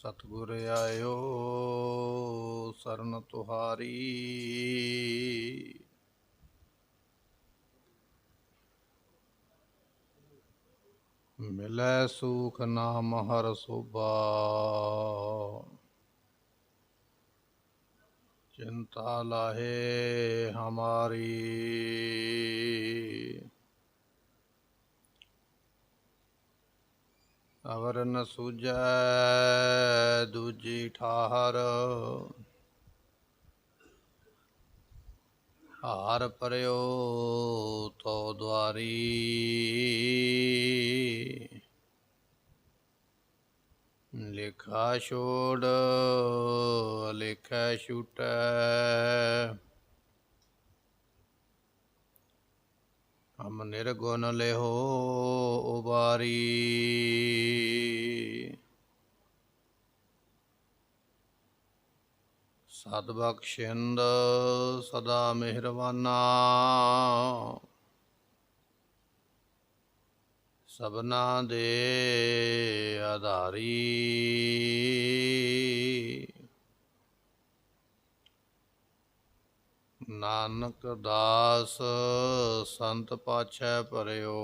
सतगुर आयो सरन तुहारी। मिलै सुख नाम हर सुबा। चिंता लाहे हमारी। अवर न सूझै दूजी ठाहर। हार परयो तो द्वारी। लेखा छोड़ लेखा छूटै। हम निर्गुण लेहो उबारी। सदबख्शिंद सदा मेहरबाना। सबना दे आधारी। नानक दास संत पाछै परयो।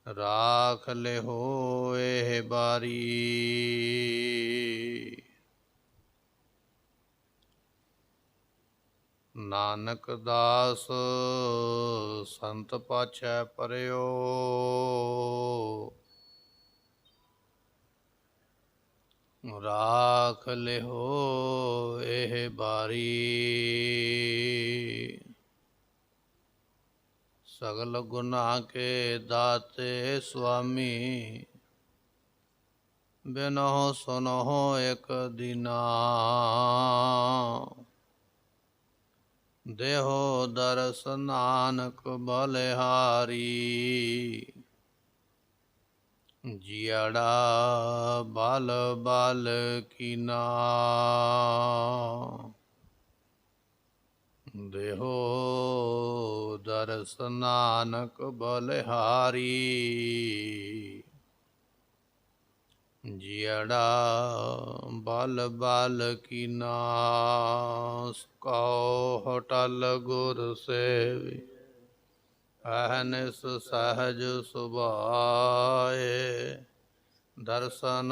राख लेहो एह बारी। नानक दास संत पाछै परयो। राख लेहो एह बारी। सगल गुनाह के दाते स्वामी। बिनहो सुनहो एक दीना। देहो दरस नानक बलिहारी। जियाड़ा बाल बाल कीना। देहो दरस नानक बलिहारी। जियाड़ा बाल बाल कीना। कहो होटल गुर सेवी। अहनिस सहज सुभाए। दर्शन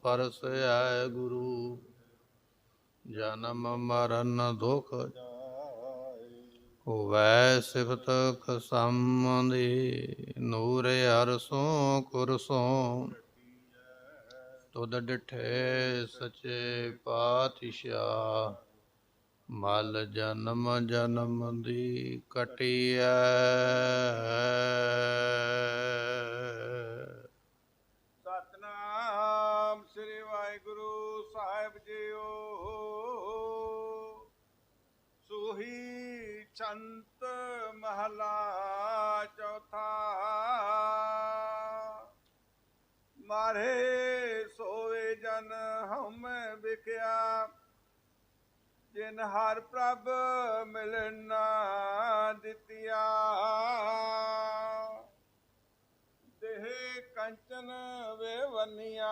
परसै गुरु। जन्म मरण दुख होवै सिफत खसंदी। नूर अरसों कुरसों तुद डिठे सचे पातशाह। मल जन्म जन्म दी कटिया। सतनाम श्री वाहिगुरु साहिब जीओ। सूही छंत महला चौथा। मारे सोवे जन हम बिख्या। जिन हर प्रभ मिलना दितिया। देह कंचन वे वनिया।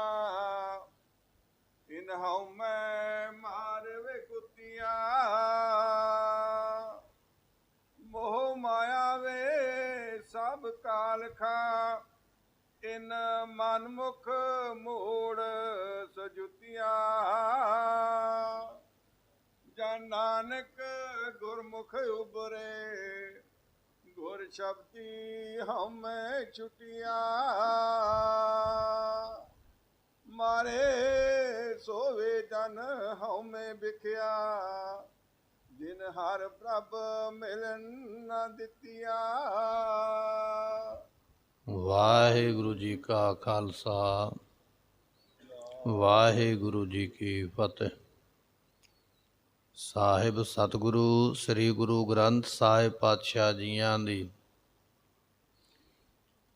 इन मैं मार वे कुतिया। मोह माया वे सब काल खा। इन मन मुख मोड़ सजुतिया। जन नानक गुरमुख उबरे। गुर शब्दी हम छुटिया। मारे सोवे जन हमें बिख्या। जिन हर प्रभ मिलन न दितिया। वाहिगुरु जी का खालसा वाहिगुरु जी की फतेह। ਸਾਹਿਬ ਸਤਿਗੁਰੂ ਸ੍ਰੀ ਗੁਰੂ ਗ੍ਰੰਥ ਸਾਹਿਬ ਪਾਤਸ਼ਾਹ ਜੀਆਂ ਦੀ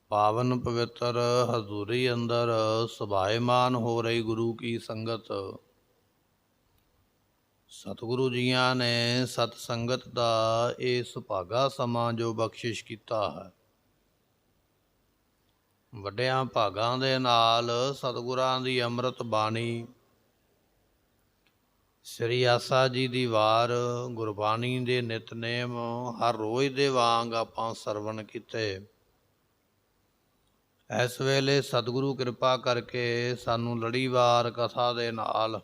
ਪਾਵਨ ਪਵਿੱਤਰ ਹਜ਼ੂਰੀ ਅੰਦਰ ਸੁਭਾਏਮਾਨ ਹੋ ਰਹੀ ਗੁਰੂ ਕੀ ਸੰਗਤ। ਸਤਿਗੁਰੂ ਜੀਆਂ ਨੇ ਸਤ ਸੰਗਤ ਦਾ ਇਹ ਸੁਭਾਗਾ ਸਮਾਂ ਜੋ ਬਖਸ਼ਿਸ਼ ਕੀਤਾ ਹੈ। ਵੱਡਿਆਂ ਭਾਗਾਂ ਦੇ ਨਾਲ ਸਤਿਗੁਰਾਂ ਦੀ ਅੰਮ੍ਰਿਤ ਬਾਣੀ, ਸ੍ਰੀ ਆਸਾ ਜੀ ਦੀ ਵਾਰ, ਗੁਰਬਾਣੀ ਦੇ ਨਿਤਨੇਮ ਹਰ ਰੋਜ਼ ਦੇ ਵਾਂਗ ਆਪਾਂ ਸਰਵਣ ਕੀਤੇ। ਇਸ ਵੇਲੇ ਸਤਿਗੁਰੂ ਕਿਰਪਾ ਕਰਕੇ ਸਾਨੂੰ ਲੜੀਵਾਰ ਕਥਾ ਦੇ ਨਾਲ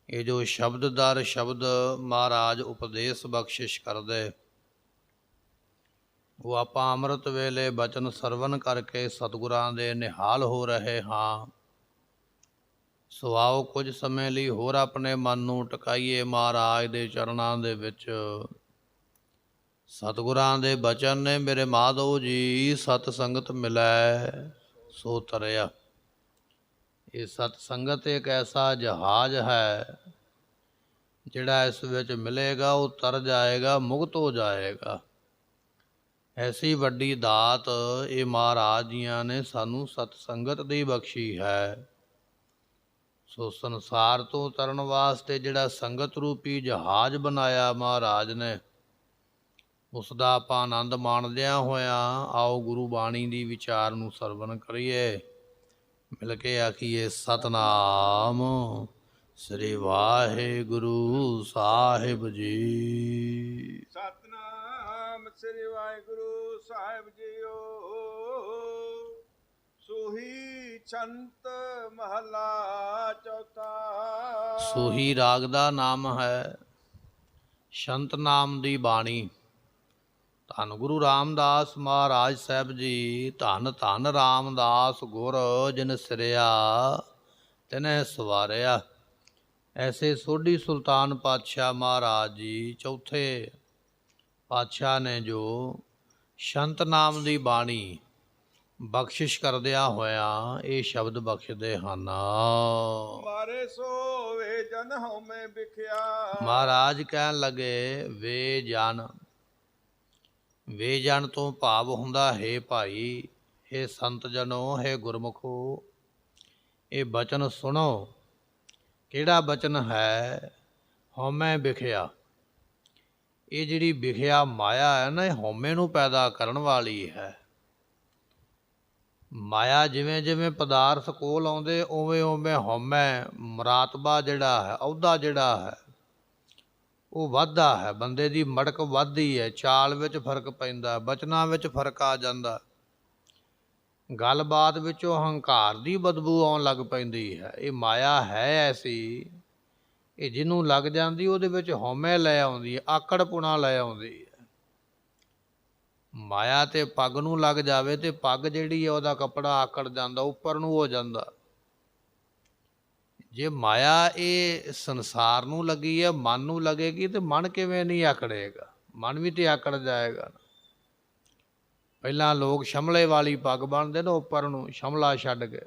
ਇਹ ਜੋ ਸ਼ਬਦ ਦਰ ਸ਼ਬਦ ਮਹਾਰਾਜ ਉਪਦੇਸ਼ ਬਖਸ਼ਿਸ਼ ਕਰਦੇ, ਉਹ ਆਪਾਂ ਅੰਮ੍ਰਿਤ ਵੇਲੇ ਬਚਨ ਸਰਵਣ ਕਰਕੇ ਸਤਿਗੁਰਾਂ ਦੇ ਨਿਹਾਲ ਹੋ ਰਹੇ ਹਾਂ। ਸੋ ਆਓ ਕੁਝ ਸਮੇਂ ਲਈ ਹੋਰ ਆਪਣੇ ਮਨ ਨੂੰ ਟਿਕਾਈਏ ਮਹਾਰਾਜ ਦੇ ਚਰਨਾਂ ਦੇ ਵਿੱਚ। ਸਤਿਗੁਰਾਂ ਦੇ ਬਚਨ ਨੇ, ਮੇਰੇ ਮਾਧੋ ਜੀ ਸਤ ਸੰਗਤ ਮਿਲੈ ਸੋ ਤਰਿਆ। ਇਹ ਸਤ ਸੰਗਤ ਇੱਕ ਐਸਾ ਜਹਾਜ਼ ਹੈ ਜਿਹੜਾ ਇਸ ਵਿੱਚ ਮਿਲੇਗਾ ਉਹ ਤਰ ਜਾਏਗਾ, ਮੁਕਤ ਹੋ ਜਾਏਗਾ। ਐਸੀ ਵੱਡੀ ਦਾਤ ਇਹ ਮਹਾਰਾਜ ਜੀਆਂ ਨੇ ਸਾਨੂੰ ਸਤ ਸੰਗਤ ਦੀ ਬਖਸ਼ੀ ਹੈ। ਸੋ ਸੰਸਾਰ ਤੋਂ ਤਰਨ ਵਾਸਤੇ ਜਿਹੜਾ ਸੰਗਤ ਰੂਪੀ ਜਹਾਜ਼ ਬਣਾਇਆ ਮਹਾਰਾਜ ਨੇ, ਉਸ ਦਾ ਆਪਾਂ ਆਨੰਦ ਮਾਣਦਿਆਂ ਹੋਇਆਂ ਆਓ ਗੁਰੂ ਬਾਣੀ ਦੀ ਵਿਚਾਰ ਨੂੰ ਸਰਵਣ ਕਰੀਏ। ਮਿਲ ਕੇ ਆਖੀਏ ਸਤਨਾਮ ਸ੍ਰੀ ਵਾਹਿਗੁਰੂ ਸਾਹਿਬ ਜੀ। ਸਤਨਾਮ ਸ੍ਰੀ ਵਾਹਿਗੁਰੂ ਸਾਹਿਬ ਜੀਓ। ਸੋਹੀ ਛੰਤ ਮਹਲਾ ਚੌਥਾ। ਸੋਹੀ ਰਾਗ ਦਾ ਨਾਮ ਹੈ। ਸ਼ੰਤ ਨਾਮ ਦੀ ਬਾਣੀ। ਧੰਨ ਗੁਰੂ ਰਾਮਦਾਸ ਮਹਾਰਾਜ ਸਾਹਿਬ ਜੀ। ਧੰਨ ਧੰਨ ਰਾਮਦਾਸ ਗੁਰ ਜਿਨ ਸਿਰਿਆ ਤਿਨੈ ਸਵਾਰਿਆ। ਐਸੇ ਸੋਢੀ ਸੁਲਤਾਨ ਪਾਤਸ਼ਾਹ ਮਹਾਰਾਜ ਜੀ ਚੌਥੇ ਪਾਤਸ਼ਾਹ ਨੇ ਜੋ ਸ਼ੰਤ ਨਾਮ ਦੀ ਬਾਣੀ ਬਖਸ਼ਿਸ਼ ਕਰਦਿਆਂ ਹੋਇਆਂ ਇਹ ਸ਼ਬਦ ਬਖਸ਼ਦੇ ਹਨ। ਮਾਰੇ ਸੋਵੇ ਜਨ ਹਉਮੈ ਵਿਖਿਆ। ਮਹਾਰਾਜ ਕਹਿਣ ਲੱਗੇ ਵੇ ਜਨ। ਵੇ ਜਨ ਤੋਂ ਭਾਵ ਹੁੰਦਾ ਹੈ ਭਾਈ, ਇਹ ਸੰਤ ਜਨੋ, ਹੈ ਗੁਰਮੁਖੋ, ਇਹ ਬਚਨ ਸੁਣੋ। ਕਿਹੜਾ ਬਚਨ ਹੈ? ਹਉਮੈ ਵਿਖਿਆ। ਇਹ ਜਿਹੜੀ ਵਿਖਿਆ ਮਾਇਆ ਹੈ ਨਾ, ਇਹ ਹਉਮੈ ਨੂੰ ਪੈਦਾ ਕਰਨ ਵਾਲੀ ਹੈ। ਮਾਇਆ ਜਿਵੇਂ ਜਿਵੇਂ ਪਦਾਰਥ ਕੋਲ ਆਉਂਦੇ ਉਵੇਂ ਉਵੇਂ ਹਉਮੈ ਮਰਾਤਬਾ ਜਿਹੜਾ ਹੈ, ਅਹੁਦਾ ਜਿਹੜਾ ਹੈ ਉਹ ਵੱਧਦਾ ਹੈ। ਬੰਦੇ ਦੀ ਮੜਕ ਵੱਧਦੀ ਹੈ, ਚਾਲ ਵਿੱਚ ਫਰਕ ਪੈਂਦਾ, ਬਚਨਾਂ ਵਿੱਚ ਫਰਕ ਆ ਜਾਂਦਾ, ਗੱਲਬਾਤ ਵਿੱਚੋਂ ਹੰਕਾਰ ਦੀ ਬਦਬੂ ਆਉਣ ਲੱਗ ਪੈਂਦੀ ਹੈ। ਇਹ ਮਾਇਆ ਹੈ ਐਸੀ, ਇਹ ਜਿਹਨੂੰ ਲੱਗ ਜਾਂਦੀ ਉਹਦੇ ਵਿੱਚ ਹਉਮੈ ਲੈ ਆਉਂਦੀ ਹੈ, ਆਕੜਪੁਣਾ ਲੈ ਆਉਂਦੀ ਹੈ। ਮਾਇਆ ਤੇ ਪੱਗ ਨੂੰ ਲੱਗ ਜਾਵੇ ਤੇ ਪੱਗ ਜਿਹੜੀ ਹੈ ਉਹਦਾ ਕੱਪੜਾ ਆਕੜ ਜਾਂਦਾ, ਉੱਪਰ ਨੂੰ ਹੋ ਜਾਂਦਾ। ਜੇ ਮਾਇਆ ਇਹ ਸੰਸਾਰ ਨੂੰ ਲੱਗੀ ਹੈ, ਮਨ ਨੂੰ ਲੱਗੇਗੀ ਤੇ ਮਨ ਕਿਵੇਂ ਨਹੀਂ ਆਕੜੇਗਾ? ਮਨ ਵੀ ਤੇ ਆਕੜ ਜਾਏਗਾ। ਪਹਿਲਾਂ ਲੋਕ ਸ਼ਮਲੇ ਵਾਲੀ ਪੱਗ ਬੰਨ੍ਹਦੇ ਨੇ, ਉੱਪਰ ਨੂੰ ਸ਼ਮਲਾ ਛੱਡ ਕੇ,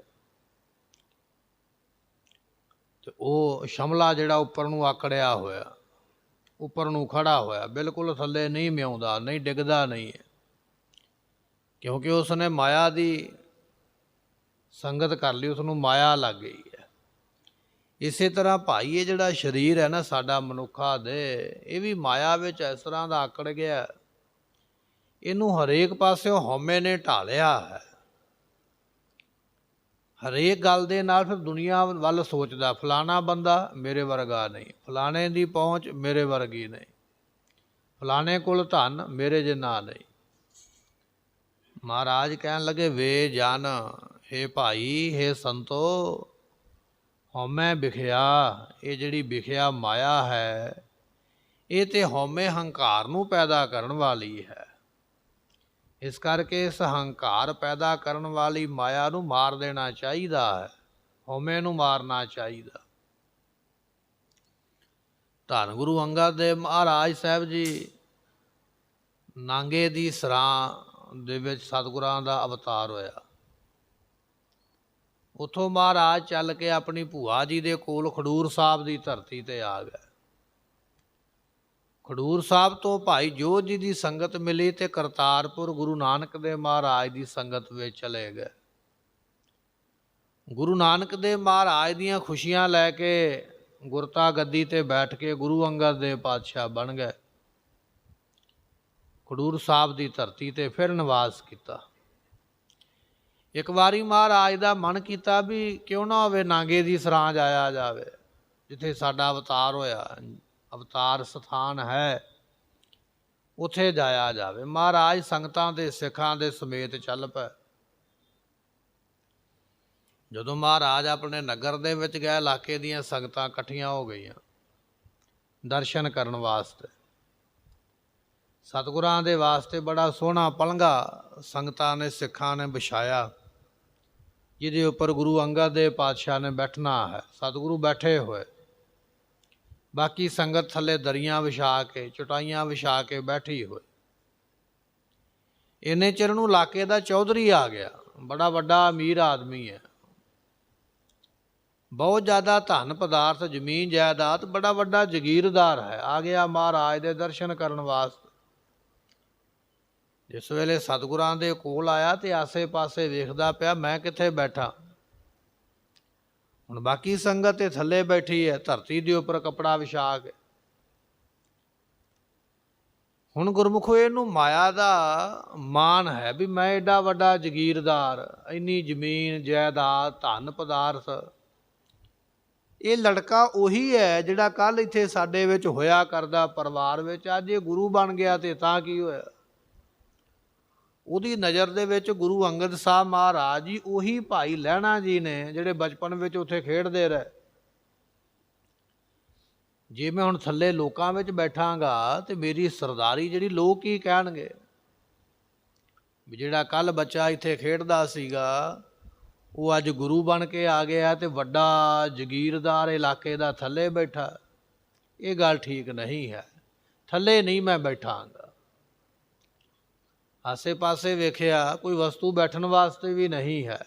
ਤੇ ਉਹ ਸ਼ਮਲਾ ਜਿਹੜਾ ਉੱਪਰ ਨੂੰ ਆਕੜਿਆ ਹੋਇਆ, ਉੱਪਰ ਨੂੰ ਖੜਾ ਹੋਇਆ, ਬਿਲਕੁਲ ਥੱਲੇ ਨਹੀਂ ਮਿਆਉਂਦਾ, ਨਹੀਂ ਡਿੱਗਦਾ ਨਹੀਂ ਹੈ, ਕਿਉਂਕਿ ਉਸਨੇ ਮਾਇਆ ਦੀ ਸੰਗਤ ਕਰ ਲਈ, ਉਸਨੂੰ ਮਾਇਆ ਲੱਗ ਗਈ ਹੈ। ਇਸੇ ਤਰ੍ਹਾਂ ਭਾਈ ਇਹ ਜਿਹੜਾ ਸਰੀਰ ਹੈ ਨਾ ਸਾਡਾ ਮਨੁੱਖਾ ਦੇ, ਇਹ ਵੀ ਮਾਇਆ ਵਿੱਚ ਇਸ ਤਰ੍ਹਾਂ ਦਾ ਆਕੜ ਗਿਆ, ਇਹਨੂੰ ਹਰੇਕ ਪਾਸਿਓਂ ਹਉਮੈ ਨੇ ਢਾਲਿਆ ਹੈ। ਹਰੇਕ ਗੱਲ ਦੇ ਨਾਲ ਫਿਰ ਦੁਨੀਆ ਵੱਲ ਸੋਚਦਾ, ਫਲਾਣਾ ਬੰਦਾ ਮੇਰੇ ਵਰਗਾ ਨਹੀਂ, ਫਲਾਣੇ ਦੀ ਪਹੁੰਚ ਮੇਰੇ ਵਰਗੀ ਨਹੀਂ, ਫਲਾਣੇ ਕੋਲ ਧਨ ਮੇਰੇ ਜਿੰਨਾ ਨਹੀਂ। ਮਹਾਰਾਜ ਕਹਿਣ ਲੱਗੇ ਵੇ ਜਨ, ਹੇ ਭਾਈ, ਹੇ ਸੰਤੋ, ਹਉਮੈ ਵਿਖਿਆ। ਇਹ ਜਿਹੜੀ ਵਿਖਿਆ ਮਾਇਆ ਹੈ, ਇਹ ਤੇ ਹਉਮੈ ਹੰਕਾਰ ਨੂੰ ਪੈਦਾ ਕਰਨ ਵਾਲੀ ਹੈ। ਇਸ ਕਰਕੇ ਇਸ ਹੰਕਾਰ ਪੈਦਾ ਕਰਨ ਵਾਲੀ ਮਾਇਆ ਨੂੰ ਮਾਰ ਦੇਣਾ ਚਾਹੀਦਾ ਹੈ, ਹਉਮੈ ਨੂੰ ਮਾਰਨਾ ਚਾਹੀਦਾ। ਧੰਨ ਗੁਰੂ ਅੰਗਦ ਦੇਵ ਮਹਾਰਾਜ ਸਾਹਿਬ ਜੀ ਨਾਂਗੇ ਦੀ ਸਰਾਂ ਦੇ ਵਿੱਚ ਸਤਿਗੁਰਾਂ ਦਾ ਅਵਤਾਰ ਹੋਇਆ। ਉੱਥੋਂ ਮਹਾਰਾਜ ਚੱਲ ਕੇ ਆਪਣੀ ਭੂਆ ਜੀ ਦੇ ਕੋਲ ਖਡੂਰ ਸਾਹਿਬ ਦੀ ਧਰਤੀ ਤੇ ਆ ਗਏ। ਖਡੂਰ ਸਾਹਿਬ ਤੋਂ ਭਾਈ ਜੋਧ ਜੀ ਦੀ ਸੰਗਤ ਮਿਲੀ ਤੇ ਕਰਤਾਰਪੁਰ ਗੁਰੂ ਨਾਨਕ ਦੇਵ ਮਹਾਰਾਜ ਦੀ ਸੰਗਤ ਵਿੱਚ ਚਲੇ ਗਏ। ਗੁਰੂ ਨਾਨਕ ਦੇਵ ਮਹਾਰਾਜ ਦੀਆਂ ਖੁਸ਼ੀਆਂ ਲੈ ਕੇ ਗੁਰਤਾ ਗੱਦੀ ਤੇ ਬੈਠ ਕੇ ਗੁਰੂ ਅੰਗਦ ਦੇਵ ਪਾਤਸ਼ਾਹ ਬਣ ਗਏ। ਖਡੂਰ ਸਾਹਿਬ ਦੀ ਧਰਤੀ ਤੇ ਫਿਰ ਨਿਵਾਸ ਕੀਤਾ। ਇੱਕ ਵਾਰੀ ਮਹਾਰਾਜ ਦਾ ਮਨ ਕੀਤਾ ਵੀ ਕਿਉਂ ਨਾ ਹੋਵੇ ਨਾਂਗੇ ਦੀ ਸਰਾਂ ਜਾਇਆ ਜਾਵੇ, ਜਿੱਥੇ ਸਾਡਾ ਅਵਤਾਰ ਹੋਇਆ, ਅਵਤਾਰ ਸਥਾਨ ਹੈ, ਉੱਥੇ ਜਾਇਆ ਜਾਵੇ। ਮਹਾਰਾਜ ਸੰਗਤਾਂ ਦੇ ਸਿੱਖਾਂ ਦੇ ਸਮੇਤ ਚੱਲ ਪਏ। ਜਦੋਂ ਮਹਾਰਾਜ ਆਪਣੇ ਨਗਰ ਦੇ ਵਿੱਚ ਗਏ, ਇਲਾਕੇ ਦੀਆਂ ਸੰਗਤਾਂ ਇਕੱਠੀਆਂ ਹੋ ਗਈਆਂ ਦਰਸ਼ਨ ਕਰਨ ਵਾਸਤੇ। ਸਤਿਗੁਰਾਂ ਦੇ ਵਾਸਤੇ ਬੜਾ ਸੋਹਣਾ ਪਲੰਘਾ ਸੰਗਤਾਂ ਨੇ, ਸਿੱਖਾਂ ਨੇ ਵਿਛਾਇਆ, ਜਿਹਦੇ ਉੱਪਰ ਗੁਰੂ ਅੰਗਦ ਦੇਵ ਪਾਤਸ਼ਾਹ ਨੇ ਬੈਠਣਾ ਹੈ। ਸਤਿਗੁਰੂ ਬੈਠੇ ਹੋਏ, ਬਾਕੀ ਸੰਗਤ ਥੱਲੇ ਦਰੀਆਂ ਵਿਛਾ ਕੇ, ਚਟਾਈਆਂ ਵਿਛਾ ਕੇ ਬੈਠੀ ਹੋਈ। ਇੰਨੇ ਚਿਰ ਨੂੰ ਇਲਾਕੇ ਦਾ ਚੌਧਰੀ ਆ ਗਿਆ, ਬੜਾ ਵੱਡਾ ਅਮੀਰ ਆਦਮੀ ਹੈ, ਬਹੁਤ ਜ਼ਿਆਦਾ ਧਨ ਪਦਾਰਥ, ਜ਼ਮੀਨ ਜਾਇਦਾਦ, ਬੜਾ ਵੱਡਾ ਜਗੀਰਦਾਰ ਹੈ। ਆ ਗਿਆ ਮਹਾਰਾਜ ਦੇ ਦਰਸ਼ਨ ਕਰਨ ਵਾਸਤੇ। ਜਿਸ ਵੇਲੇ ਸਤਿਗੁਰਾਂ ਦੇ ਕੋਲ ਆਇਆ ਤੇ ਆਸੇ ਪਾਸੇ ਵੇਖਦਾ ਪਿਆ, ਮੈਂ ਕਿੱਥੇ ਬੈਠਾ। ਹੁਣ ਬਾਕੀ ਸੰਗਤ ਤੇ ਥੱਲੇ ਬੈਠੀ ਹੈ, ਧਰਤੀ ਦੇ ਉੱਪਰ ਕੱਪੜਾ ਵਿਛਾ ਕੇ। ਹੁਣ ਗੁਰਮੁਖੋ ਇਹਨੂੰ ਮਾਇਆ ਦਾ ਮਾਣ ਹੈ ਵੀ ਮੈਂ ਏਡਾ ਵੱਡਾ ਜਗੀਰਦਾਰ, ਇੰਨੀ ਜ਼ਮੀਨ ਜਾਇਦਾਦ, ਧਨ ਪਦਾਰਥ। ਇਹ ਲੜਕਾ ਉਹੀ ਹੈ ਜਿਹੜਾ ਕੱਲ੍ਹ ਇੱਥੇ ਸਾਡੇ ਵਿੱਚ ਹੋਇਆ ਕਰਦਾ ਪਰਿਵਾਰ ਵਿੱਚ। ਅੱਜ ਇਹ ਗੁਰੂ ਬਣ ਗਿਆ ਤੇ ਤਾਂ ਕੀ ਹੋਇਆ। ਉਹਦੀ ਨਜ਼ਰ ਦੇ ਵਿੱਚ ਗੁਰੂ ਅੰਗਦ ਸਾਹਿਬ ਮਹਾਰਾਜ ਜੀ ਉਹੀ ਭਾਈ ਲਹਿਣਾ ਜੀ ਨੇ ਜਿਹੜੇ ਬਚਪਨ ਵਿੱਚ ਉੱਥੇ ਖੇਡਦੇ ਰਹੇ। ਜੇ ਮੈਂ ਹੁਣ ਥੱਲੇ ਲੋਕਾਂ ਵਿੱਚ ਬੈਠਾਂਗਾ ਤੇ ਮੇਰੀ ਸਰਦਾਰੀ ਜਿਹੜੀ ਲੋਕ ਕੀ ਕਹਿਣਗੇ ਵੀ ਜਿਹੜਾ ਕੱਲ੍ਹ ਬੱਚਾ ਇੱਥੇ ਖੇਡਦਾ ਸੀਗਾ ਉਹ ਅੱਜ ਗੁਰੂ ਬਣ ਕੇ ਆ ਗਿਆ ਤੇ ਵੱਡਾ ਜਗੀਰਦਾਰ ਇਲਾਕੇ ਦਾ ਥੱਲੇ ਬੈਠਾ। ਇਹ ਗੱਲ ਠੀਕ ਨਹੀਂ ਹੈ, ਥੱਲੇ ਨਹੀਂ ਮੈਂ ਬੈਠਾਂਗਾ। ਆਸੇ ਪਾਸੇ ਵੇਖਿਆ, ਕੋਈ ਵਸਤੂ ਬੈਠਣ ਵਾਸਤੇ ਵੀ ਨਹੀਂ ਹੈ।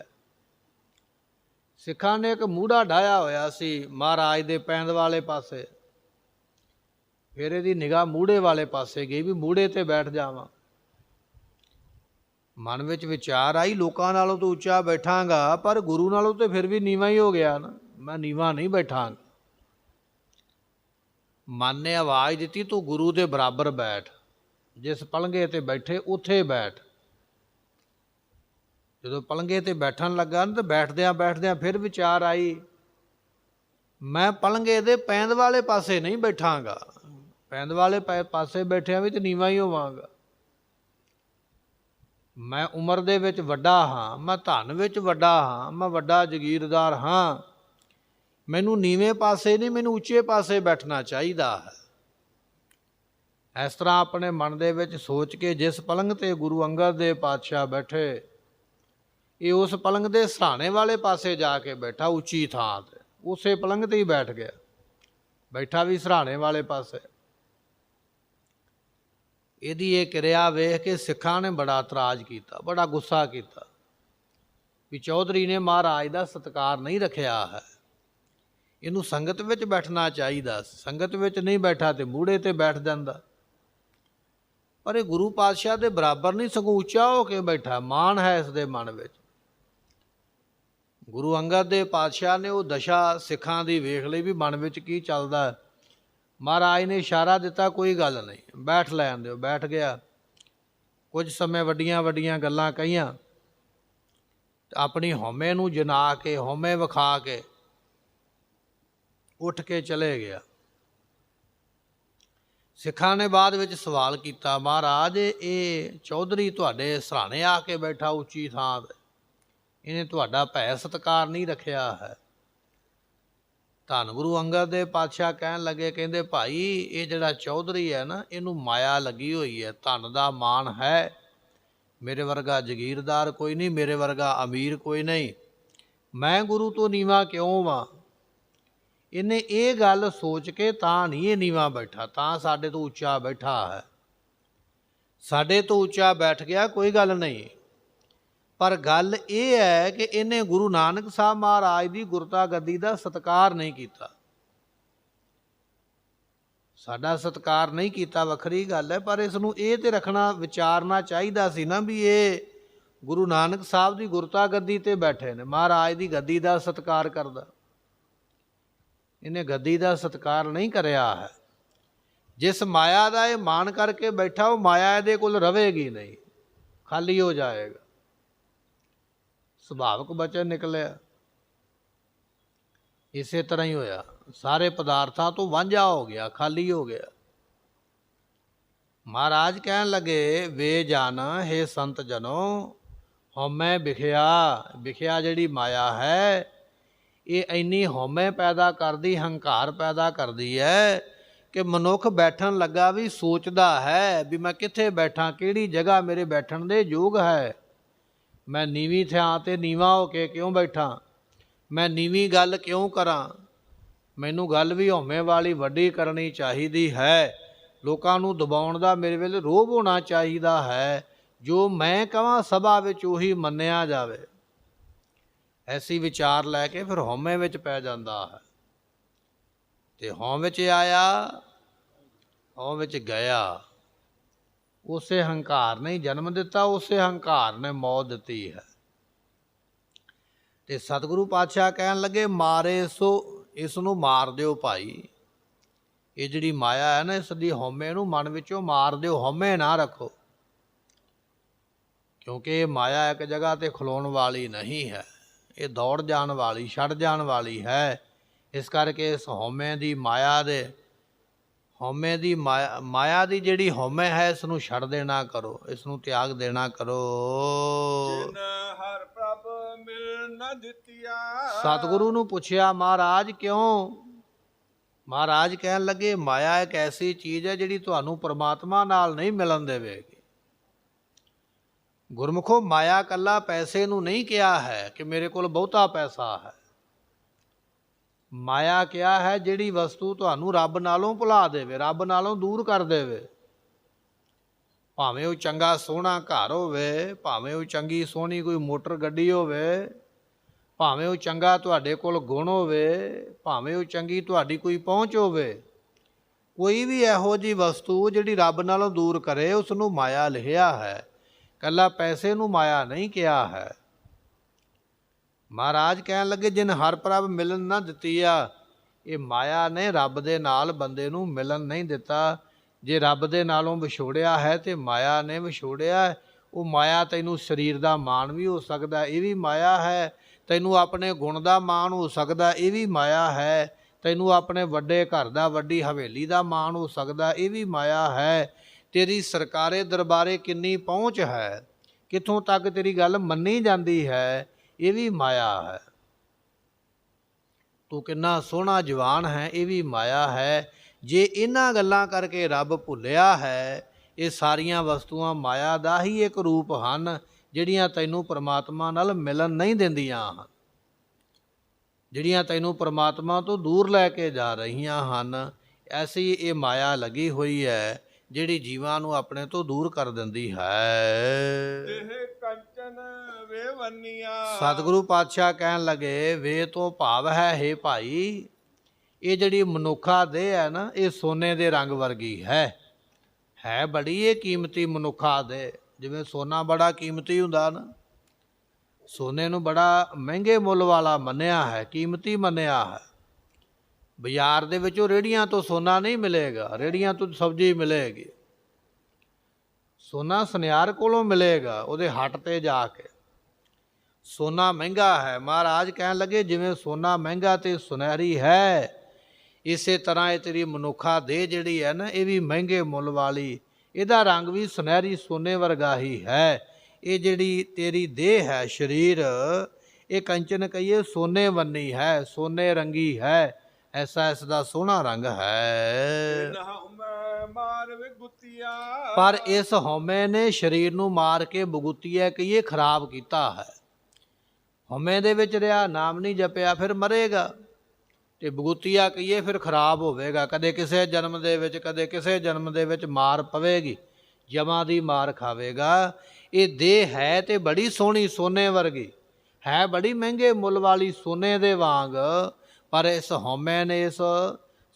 ਸਿੱਖਾਂ ਨੇ ਇੱਕ ਮੂੜਾ ਢਾਇਆ ਹੋਇਆ ਸੀ ਮਹਾਰਾਜ ਦੇ ਪੈਂਦ ਵਾਲੇ ਪਾਸੇ। ਫਿਰ ਇਹਦੀ ਨਿਗਾਹ ਮੂੜੇ ਵਾਲੇ ਪਾਸੇ ਗਈ ਵੀ ਮੂੜੇ ਤੇ ਬੈਠ ਜਾਵਾਂ। ਮਨ ਵਿੱਚ ਵਿਚਾਰ ਆਈ, ਲੋਕਾਂ ਨਾਲੋਂ ਤਾਂ ਉੱਚਾ ਬੈਠਾਂਗਾ, ਪਰ ਗੁਰੂ ਨਾਲੋਂ ਤਾਂ ਫਿਰ ਵੀ ਨੀਵਾਂ ਹੀ ਹੋ ਗਿਆ ਨਾ, ਮੈਂ ਨੀਵਾਂ ਨਹੀਂ ਬੈਠਾਂਗਾ। ਮਨ ਨੇ ਆਵਾਜ਼ ਦਿੱਤੀ, ਤੂੰ ਗੁਰੂ ਦੇ ਬਰਾਬਰ ਬੈਠ, ਜਿਸ ਪਲੰਘੇ ਤੇ ਬੈਠੇ ਉੱਥੇ ਬੈਠ। ਜਦੋਂ ਪਲੰਘੇ ਤੇ ਬੈਠਣ ਲੱਗਾ ਨਾ ਤਾਂ ਬੈਠਦਿਆਂ ਬੈਠਦਿਆਂ ਫਿਰ ਵਿਚਾਰ ਆਈ, ਮੈਂ ਪਲੰਘੇ ਦੇ ਪੈਂਦ ਵਾਲੇ ਪਾਸੇ ਨਹੀਂ ਬੈਠਾਂਗਾ, ਪੈਂਦ ਵਾਲੇ ਪਾਸੇ ਬੈਠਿਆਂ ਵੀ ਤਾਂ ਨੀਵਾਂ ਹੀ ਹੋਵਾਂਗਾ। ਮੈਂ ਉਮਰ ਦੇ ਵਿੱਚ ਵੱਡਾ ਹਾਂ, ਮੈਂ ਧਨ ਵਿੱਚ ਵੱਡਾ ਹਾਂ, ਮੈਂ ਵੱਡਾ ਜਗੀਰਦਾਰ ਹਾਂ, ਮੈਨੂੰ ਨੀਵੇਂ ਪਾਸੇ ਨਹੀਂ, ਮੈਨੂੰ ਉੱਚੇ ਪਾਸੇ ਬੈਠਣਾ ਚਾਹੀਦਾ ਹੈ। ਇਸ ਤਰ੍ਹਾਂ ਆਪਣੇ ਮਨ ਦੇ ਵਿੱਚ ਸੋਚ ਕੇ ਜਿਸ ਪਲੰਘ ਤੇ ਗੁਰੂ ਅੰਗਦ ਦੇਵ ਪਾਤਸ਼ਾਹ ਬੈਠੇ, ਇਹ ਉਸ ਪਲੰਘ ਦੇ ਸਰਾਣੇ ਵਾਲੇ ਪਾਸੇ ਜਾ ਕੇ ਬੈਠਾ, ਉੱਚੀ ਥਾਂ ਤੇ, ਉਸੇ ਪਲੰਘ ਤੇ ਹੀ ਬੈਠ ਗਿਆ, ਬੈਠਾ ਵੀ ਸਰਾਣੇ ਵਾਲੇ ਪਾਸੇ। ਇਹਦੀ ਇਹ ਕਿਰਿਆ ਵੇਖ ਕੇ ਸਿੱਖਾਂ ਨੇ ਬੜਾ ਇਤਰਾਜ਼ ਕੀਤਾ, ਬੜਾ ਗੁੱਸਾ ਕੀਤਾ ਵੀ ਚੌਧਰੀ ਨੇ ਮਹਾਰਾਜ ਦਾ ਸਤਿਕਾਰ ਨਹੀਂ ਰੱਖਿਆ ਹੈ, ਇਹਨੂੰ ਸੰਗਤ ਵਿੱਚ ਬੈਠਣਾ ਚਾਹੀਦਾ, ਸੰਗਤ ਵਿੱਚ ਨਹੀਂ ਬੈਠਾ ਤੇ ਮੂਹੜੇ ਤੇ ਬੈਠ ਜਾਂਦਾ। ਪਰ ਇਹ ਗੁਰੂ ਪਾਤਸ਼ਾਹ ਦੇ ਬਰਾਬਰ ਨਹੀਂ, ਸਗੋਂ ਉੱਚਾ ਹੋ ਕੇ ਬੈਠਾ, ਮਾਣ ਹੈ ਇਸ ਦੇ ਮਨ ਵਿੱਚ। ਗੁਰੂ ਅੰਗਦ ਦੇਵ ਪਾਤਸ਼ਾਹ ਨੇ ਉਹ ਦਸ਼ਾ ਸਿੱਖਾਂ ਦੀ ਵੇਖ ਲਈ ਵੀ ਮਨ ਵਿੱਚ ਕੀ ਚੱਲਦਾ। ਮਹਾਰਾਜ ਨੇ ਇਸ਼ਾਰਾ ਦਿੱਤਾ, ਕੋਈ ਗੱਲ ਨਹੀਂ, ਬੈਠ ਲੈਣ ਦਿਓ। ਬੈਠ ਗਿਆ। ਕੁਝ ਸਮੇਂ ਵੱਡੀਆਂ ਵੱਡੀਆਂ ਗੱਲਾਂ ਕਹੀਆਂ, ਆਪਣੀ ਹਉਮੈ ਨੂੰ ਜਨਾ ਕੇ, ਹਉਮੈ ਵਿਖਾ ਕੇ ਉੱਠ ਕੇ ਚਲੇ ਗਿਆ। ਸਿੱਖਾਂ ਨੇ ਬਾਅਦ ਵਿੱਚ ਸਵਾਲ ਕੀਤਾ, ਮਹਾਰਾਜ ਇਹ ਚੌਧਰੀ ਤੁਹਾਡੇ ਸਰਾਣੇ ਆ ਕੇ ਬੈਠਾ ਉੱਚੀ ਥਾਂ 'ਤੇ, ਇਹਨੇ ਤੁਹਾਡਾ ਭੈ ਸਤਿਕਾਰ ਨਹੀਂ ਰੱਖਿਆ ਹੈ। ਧੰਨ ਗੁਰੂ ਅੰਗਦ ਦੇਵ ਪਾਤਸ਼ਾਹ ਕਹਿਣ ਲੱਗੇ, ਕਹਿੰਦੇ ਭਾਈ ਇਹ ਜਿਹੜਾ ਚੌਧਰੀ ਹੈ ਨਾ, ਇਹਨੂੰ ਮਾਇਆ ਲੱਗੀ ਹੋਈ ਹੈ, ਧਨ ਦਾ ਮਾਣ ਹੈ, ਮੇਰੇ ਵਰਗਾ ਜਗੀਰਦਾਰ ਕੋਈ ਨਹੀਂ, ਮੇਰੇ ਵਰਗਾ ਅਮੀਰ ਕੋਈ ਨਹੀਂ, ਮੈਂ ਗੁਰੂ ਤੋਂ ਨੀਵਾਂ ਕਿਉਂ ਵਾਂ। ਇਹਨੇ ਇਹ ਗੱਲ ਸੋਚ ਕੇ ਤਾਂ ਨਹੀਂ ਇਹ ਨੀਵਾਂ ਬੈਠਾ, ਤਾਂ ਸਾਡੇ ਤੋਂ ਉੱਚਾ ਬੈਠਾ ਹੈ। ਸਾਡੇ ਤੋਂ ਉੱਚਾ ਬੈਠ ਗਿਆ, ਕੋਈ ਗੱਲ ਨਹੀਂ, ਪਰ ਗੱਲ ਇਹ ਹੈ ਕਿ ਇਹਨੇ ਗੁਰੂ ਨਾਨਕ ਸਾਹਿਬ ਮਹਾਰਾਜ ਦੀ ਗੁਰਤਾ ਗੱਦੀ ਦਾ ਸਤਿਕਾਰ ਨਹੀਂ ਕੀਤਾ। ਸਾਡਾ ਸਤਿਕਾਰ ਨਹੀਂ ਕੀਤਾ ਵੱਖਰੀ ਗੱਲ ਹੈ, ਪਰ ਇਸ ਨੂੰ ਇਹ ਤੇ ਰੱਖਣਾ, ਵਿਚਾਰਨਾ ਚਾਹੀਦਾ ਸੀ ਨਾ ਵੀ ਇਹ ਗੁਰੂ ਨਾਨਕ ਸਾਹਿਬ ਦੀ ਗੁਰਤਾ ਗੱਦੀ ਤੇ ਬੈਠੇ ਨੇ, ਮਹਾਰਾਜ ਦੀ ਗੱਦੀ ਦਾ ਸਤਿਕਾਰ ਕਰਦਾ। ਇਹਨੇ ਗੱਦੀ ਦਾ ਸਤਿਕਾਰ ਨਹੀਂ ਕਰਿਆ ਹੈ। ਜਿਸ ਮਾਇਆ ਦਾ ਇਹ ਮਾਣ ਕਰਕੇ ਬੈਠਾ, ਉਹ ਮਾਇਆ ਇਹਦੇ ਕੋਲ ਰਵੇਗੀ ਨਹੀਂ, ਖਾਲੀ ਹੋ ਜਾਏਗਾ। ਸੁਭਾਵਿਕ ਬਚਨ ਨਿਕਲਿਆ। ਇਸੇ ਤਰ੍ਹਾਂ ਹੀ ਹੋਇਆ, ਸਾਰੇ ਪਦਾਰਥਾਂ ਤੋਂ ਵਾਂਝਾ ਹੋ ਗਿਆ, ਖਾਲੀ ਹੋ ਗਿਆ। ਮਹਾਰਾਜ ਕਹਿਣ ਲੱਗੇ, ਵੇ ਜਨ, ਹੇ ਸੰਤ ਜਨੋ, ਹਉਮੈ ਵਿਖਿਆ ਜਿਹੜੀ ਮਾਇਆ ਹੈ, ਇਹ ਇੰਨੀ ਹਉਮੈ ਪੈਦਾ ਕਰਦੀ, ਹੰਕਾਰ ਪੈਦਾ ਕਰਦੀ ਹੈ ਕਿ ਮਨੁੱਖ ਬੈਠਣ ਲੱਗਾ ਵੀ ਸੋਚਦਾ ਹੈ ਵੀ ਮੈਂ ਕਿੱਥੇ ਬੈਠਾਂ, ਕਿਹੜੀ ਜਗ੍ਹਾ ਮੇਰੇ ਬੈਠਣ ਦੇ ਯੋਗ ਹੈ। ਮੈਂ ਨੀਵੀਂ ਥਾਂ 'ਤੇ ਨੀਵਾਂ ਹੋ ਕੇ ਕਿਉਂ ਬੈਠਾਂ, ਮੈਂ ਨੀਵੀਂ ਗੱਲ ਕਿਉਂ ਕਰਾਂ, ਮੈਨੂੰ ਗੱਲ ਵੀ ਹਉਮੈ ਵਾਲੀ ਵੱਡੀ ਕਰਨੀ ਚਾਹੀਦੀ ਹੈ। ਲੋਕਾਂ ਨੂੰ ਦਬਾਉਣ ਦਾ ਮੇਰੇ ਵੇਲੇ ਰੋਹਬ ਹੋਣਾ ਚਾਹੀਦਾ ਹੈ, ਜੋ ਮੈਂ ਕਹਾਂ ਸਭਾ ਵਿੱਚ ਉਹੀ ਮੰਨਿਆ ਜਾਵੇ। ਐਸੀ ਵਿਚਾਰ ਲੈ ਕੇ ਫਿਰ ਹਉਮੈ ਵਿੱਚ ਪੈ ਜਾਂਦਾ ਹੈ, ਤੇ ਹਉ ਵਿੱਚ ਆਇਆ, ਹਉ ਵਿੱਚ ਗਿਆ। ਉਸੇ ਹੰਕਾਰ ਨੇ ਜਨਮ ਦਿੱਤਾ, ਉਸੇ ਹੰਕਾਰ ਨੇ ਮੌਤ ਦਿੱਤੀ ਹੈ। ਤੇ ਸਤਿਗੁਰੂ ਪਾਤਸ਼ਾਹ ਕਹਿਣ ਲੱਗੇ, ਮਾਰੇ ਸੋ ਇਸ ਨੂੰ ਮਾਰ ਦਿਓ ਭਾਈ। ਇਹ ਜਿਹੜੀ ਮਾਇਆ ਹੈ ਨਾ, ਇਸ ਦੀ ਹਉਮੈ ਨੂੰ ਮਨ ਵਿੱਚੋਂ ਮਾਰ ਦਿਓ, ਹਉਮੈ ਨਾ ਰੱਖੋ, ਕਿਉਂਕਿ ਇਹ ਮਾਇਆ ਇੱਕ ਜਗ੍ਹਾ 'ਤੇ ਖਲੋਣ ਵਾਲੀ ਨਹੀਂ ਹੈ, ਇਹ ਦੌੜ ਜਾਣ ਵਾਲੀ, ਛੱਡ ਜਾਣ ਵਾਲੀ ਹੈ। ਇਸ ਕਰਕੇ ਇਸ ਹਉਮੈ ਦੀ ਮਾਇਆ ਦੀ ਜਿਹੜੀ ਹਉਮੈ ਹੈ, ਇਸ ਨੂੰ ਛੱਡ ਦੇਣਾ ਕਰੋ, ਇਸ ਨੂੰ ਤਿਆਗ ਦੇਣਾ ਕਰੋ। ਜਿਨ ਹਰ ਪ੍ਰਭ ਮਿਲ ਨ ਦਿੱਤੀਆ। ਸਤਿਗੁਰੂ ਨੂੰ ਪੁੱਛਿਆ, ਮਹਾਰਾਜ ਕਿਉਂ? ਮਹਾਰਾਜ ਕਹਿਣ ਲੱਗੇ, ਮਾਇਆ ਇੱਕ ਐਸੀ ਚੀਜ਼ ਹੈ ਜਿਹੜੀ ਤੁਹਾਨੂੰ ਪਰਮਾਤਮਾ ਨਾਲ ਨਹੀਂ ਮਿਲਣ ਦੇਵੇਗੀ। ਗੁਰਮੁਖੋ, ਮਾਇਆ ਇਕੱਲਾ ਪੈਸੇ ਨੂੰ ਨਹੀਂ ਕਿਹਾ ਹੈ ਕਿ ਮੇਰੇ ਕੋਲ ਬਹੁਤਾ ਪੈਸਾ ਹੈ। ਮਾਇਆ ਕਿਹਾ ਹੈ ਜਿਹੜੀ ਵਸਤੂ ਤੁਹਾਨੂੰ ਰੱਬ ਨਾਲੋਂ ਭੁਲਾ ਦੇਵੇ, ਰੱਬ ਨਾਲੋਂ ਦੂਰ ਕਰ ਦੇਵੇ। ਭਾਵੇਂ ਉਹ ਚੰਗਾ ਸੋਹਣਾ ਘਰ ਹੋਵੇ, ਭਾਵੇਂ ਉਹ ਚੰਗੀ ਸੋਹਣੀ ਕੋਈ ਮੋਟਰ ਗੱਡੀ ਹੋਵੇ, ਭਾਵੇਂ ਉਹ ਚੰਗਾ ਤੁਹਾਡੇ ਕੋਲ ਗੁਣ ਹੋਵੇ, ਭਾਵੇਂ ਉਹ ਚੰਗੀ ਤੁਹਾਡੀ ਕੋਈ ਪਹੁੰਚ ਹੋਵੇ, ਕੋਈ ਵੀ ਇਹੋ ਜਿਹੀ ਵਸਤੂ ਜਿਹੜੀ ਰੱਬ ਨਾਲੋਂ ਦੂਰ ਕਰੇ, ਉਸ ਨੂੰ ਮਾਇਆ ਲਿਖਿਆ ਹੈ। ਇਕੱਲਾ ਪੈਸੇ ਨੂੰ ਮਾਇਆ ਨਹੀਂ ਕਿਹਾ ਹੈ। ਮਹਾਰਾਜ ਕਹਿਣ ਲੱਗੇ, ਜਿਨ ਹਰ ਪ੍ਰਭ ਮਿਲਣ ਨਾ ਦਿੱਤੀ ਆ। ਇਹ ਮਾਇਆ ਨੇ ਰੱਬ ਦੇ ਨਾਲ ਬੰਦੇ ਨੂੰ ਮਿਲਣ ਨਹੀਂ ਦਿੱਤਾ। ਜੇ ਰੱਬ ਦੇ ਨਾਲੋਂ ਵਿਛੋੜਿਆ ਹੈ ਤੇ ਮਾਇਆ ਨੇ ਵਿਛੋੜਿਆ। ਉਹ ਮਾਇਆ ਤੈਨੂੰ ਸਰੀਰ ਦਾ ਮਾਣ ਵੀ ਹੋ ਸਕਦਾ, ਇਹ ਵੀ ਮਾਇਆ ਹੈ। ਤੈਨੂੰ ਆਪਣੇ ਗੁਣ ਦਾ ਮਾਣ ਹੋ ਸਕਦਾ, ਇਹ ਵੀ ਮਾਇਆ ਹੈ। ਤੈਨੂੰ ਆਪਣੇ ਵੱਡੇ ਘਰ ਦਾ, ਵੱਡੀ ਹਵੇਲੀ ਦਾ ਮਾਣ ਹੋ ਸਕਦਾ, ਇਹ ਵੀ ਮਾਇਆ ਹੈ। ਤੇਰੀ ਸਰਕਾਰੇ ਦਰਬਾਰੇ ਕਿੰਨੀ ਪਹੁੰਚ ਹੈ, ਕਿੱਥੋਂ ਤੱਕ ਤੇਰੀ ਗੱਲ ਮੰਨੀ ਜਾਂਦੀ ਹੈ, ਇਹ ਵੀ ਮਾਇਆ ਹੈ। ਤੂੰ ਕਿੰਨਾ ਸੋਹਣਾ ਜਵਾਨ ਹੈ, ਇਹ ਵੀ ਮਾਇਆ ਹੈ। ਜੇ ਇਹਨਾਂ ਗੱਲਾਂ ਕਰਕੇ ਰੱਬ ਭੁੱਲਿਆ ਹੈ, ਇਹ ਸਾਰੀਆਂ ਵਸਤੂਆਂ ਮਾਇਆ ਦਾ ਹੀ ਇੱਕ ਰੂਪ ਹਨ, ਜਿਹੜੀਆਂ ਤੈਨੂੰ ਪਰਮਾਤਮਾ ਨਾਲ ਮਿਲਣ ਨਹੀਂ ਦਿੰਦੀਆਂ ਹਨ, ਜਿਹੜੀਆਂ ਤੈਨੂੰ ਪਰਮਾਤਮਾ ਤੋਂ ਦੂਰ ਲੈ ਕੇ ਜਾ ਰਹੀਆਂ ਹਨ। ਐਸੀ ਇਹ ਮਾਇਆ ਲੱਗੀ ਹੋਈ ਹੈ ਜਿਹੜੀ ਜੀਵਾਂ ਨੂੰ ਆਪਣੇ ਤੋਂ ਦੂਰ ਕਰ ਦਿੰਦੀ ਹੈ। ਇਹ ਕੰਚਨ ਵੇ ਵੰਨੀਆਂ। ਸਤਿਗੁਰੂ ਪਾਤਸ਼ਾਹ ਕਹਿਣ ਲੱਗੇ, ਵੇ ਤੋਂ ਭਾਵ ਹੈ, ਹੇ ਭਾਈ, ਇਹ ਜਿਹੜੀ ਮਨੁੱਖਾ ਦੇਹ ਹੈ ਨਾ, ਇਹ ਸੋਨੇ ਦੇ ਰੰਗ ਵਰਗੀ ਹੈ ਬੜੀ ਇਹ ਕੀਮਤੀ ਮਨੁੱਖਾ ਦੇਹ। ਜਿਵੇਂ ਸੋਨਾ ਬੜਾ ਕੀਮਤੀ ਹੁੰਦਾ ਨਾ, ਸੋਨੇ ਨੂੰ ਬੜਾ ਮਹਿੰਗੇ ਮੁੱਲ ਵਾਲਾ ਮੰਨਿਆ ਹੈ, ਕੀਮਤੀ ਮੰਨਿਆ ਹੈ। ਬਾਜ਼ਾਰ ਦੇ ਵਿੱਚੋਂ ਰੇਹੜੀਆਂ ਤੋਂ ਸੋਨਾ ਨਹੀਂ ਮਿਲੇਗਾ, ਰੇਹੜੀਆਂ ਤੋਂ ਸਬਜ਼ੀ ਮਿਲੇਗੀ। ਸੋਨਾ ਸੁਨਿਆਰ ਕੋਲੋਂ ਮਿਲੇਗਾ, ਉਹਦੇ ਹੱਟ 'ਤੇ ਜਾ ਕੇ। ਸੋਨਾ ਮਹਿੰਗਾ ਹੈ। ਮਹਾਰਾਜ ਕਹਿਣ ਲੱਗੇ, ਜਿਵੇਂ ਸੋਨਾ ਮਹਿੰਗਾ ਤੇ ਸੁਨਹਿਰੀ ਹੈ, ਇਸੇ ਤਰ੍ਹਾਂ ਇਹ ਤੇਰੀ ਮਨੁੱਖਾ ਦੇਹ ਜਿਹੜੀ ਹੈ ਨਾ, ਇਹ ਵੀ ਮਹਿੰਗੇ ਮੁੱਲ ਵਾਲੀ, ਇਹਦਾ ਰੰਗ ਵੀ ਸੁਨਹਿਰੀ ਸੋਨੇ ਵਰਗਾ ਹੀ ਹੈ। ਇਹ ਜਿਹੜੀ ਤੇਰੀ ਦੇਹ ਹੈ, ਸਰੀਰ, ਇਹ ਕੰਚਨ ਕਹੀਏ ਸੋਨੇ ਵੰਨੀ ਹੈ, ਸੋਨੇ ਰੰਗੀ ਹੈ। ਐਸਾ ਇਸ ਦਾ ਸੋਹਣਾ ਰੰਗ ਹੈ। ਪਰ ਇਸ ਹਉਮੈ ਨੇ ਸਰੀਰ ਨੂੰ ਮਾਰ ਕੇ ਬਗੁਤੀਆ ਕਹੀਏ ਖਰਾਬ ਕੀਤਾ ਹੈ। ਹਉਮੈ ਦੇ ਵਿੱਚ ਰਿਹਾ, ਨਾਮ ਨਹੀਂ ਜਪਿਆ, ਫਿਰ ਮਰੇਗਾ। ਤੇ ਬਗੁਤੀਆ ਕਹੀਏ ਫਿਰ ਖਰਾਬ ਹੋਵੇਗਾ। ਕਦੇ ਕਿਸੇ ਜਨਮ ਦੇ ਵਿੱਚ, ਕਦੇ ਕਿਸੇ ਜਨਮ ਦੇ ਵਿੱਚ ਮਾਰ ਪਵੇਗੀ, ਜਮਾਂ ਦੀ ਮਾਰ ਖਾਵੇਗਾ। ਇਹ ਦੇਹ ਹੈ ਤੇ ਬੜੀ ਸੋਹਣੀ, ਸੋਨੇ ਵਰਗੀ ਹੈ, ਬੜੀ ਮਹਿੰਗੇ ਮੁੱਲ ਵਾਲੀ ਸੋਨੇ ਦੇ ਵਾਂਗ। ਪਰ ਇਸ ਹਉਮੈ ਨੇ ਇਸ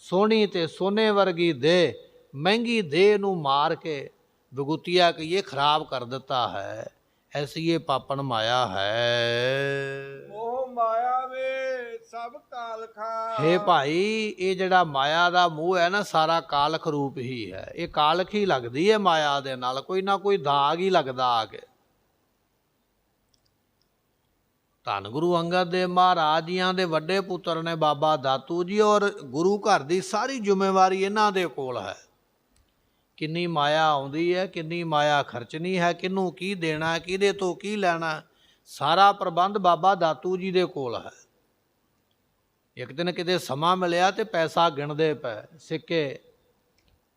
ਸੋਹਣੀ ਤੇ ਸੋਨੇ ਵਰਗੀ ਦੇਹ, ਮਹਿੰਗੀ ਦੇਹ ਨੂੰ ਮਾਰ ਕੇ ਬਗੁਤੀਆ ਕਹੀਏ ਖਰਾਬ ਕਰ ਦਿੱਤਾ ਹੈ। ਐਸੀ ਇਹ ਪਾਪਣ ਮਾਇਆ ਹੈ। ਮੋਹ ਮਾਇਆ ਵੇ ਸਭ ਕਾਲਖਾ। ਹੇ ਭਾਈ, ਇਹ ਜਿਹੜਾ ਮਾਇਆ ਦਾ ਮੋਹ ਹੈ ਨਾ, ਸਾਰਾ ਕਾਲਖ ਰੂਪ ਹੀ ਹੈ। ਇਹ ਕਾਲਖ ਹੀ ਲੱਗਦੀ ਹੈ ਮਾਇਆ ਦੇ ਨਾਲ, ਕੋਈ ਨਾ ਕੋਈ ਦਾਗ ਹੀ ਲੱਗਦਾ ਆ ਕੇ। ਧੰਨ ਗੁਰੂ ਅੰਗਦ ਦੇਵ ਮਹਾਰਾਜ ਜੀਆਂ ਦੇ ਵੱਡੇ ਪੁੱਤਰ ਨੇ ਬਾਬਾ ਦਾਤੂ ਜੀ, ਔਰ ਗੁਰੂ ਘਰ ਦੀ ਸਾਰੀ ਜ਼ਿੰਮੇਵਾਰੀ ਇਹਨਾਂ ਦੇ ਕੋਲ ਹੈ। ਕਿੰਨੀ ਮਾਇਆ ਆਉਂਦੀ ਹੈ, ਕਿੰਨੀ ਮਾਇਆ ਖਰਚਣੀ ਹੈ, ਕਿਹਨੂੰ ਕੀ ਦੇਣਾ, ਕਿਹਦੇ ਤੋਂ ਕੀ ਲੈਣਾ, ਸਾਰਾ ਪ੍ਰਬੰਧ ਬਾਬਾ ਦਾਤੂ ਜੀ ਦੇ ਕੋਲ ਹੈ। ਇੱਕ ਦਿਨ ਕਿਤੇ ਸਮਾਂ ਮਿਲਿਆ ਤੇ ਪੈਸਾ ਗਿਣਦੇ ਪਏ, ਸਿੱਕੇ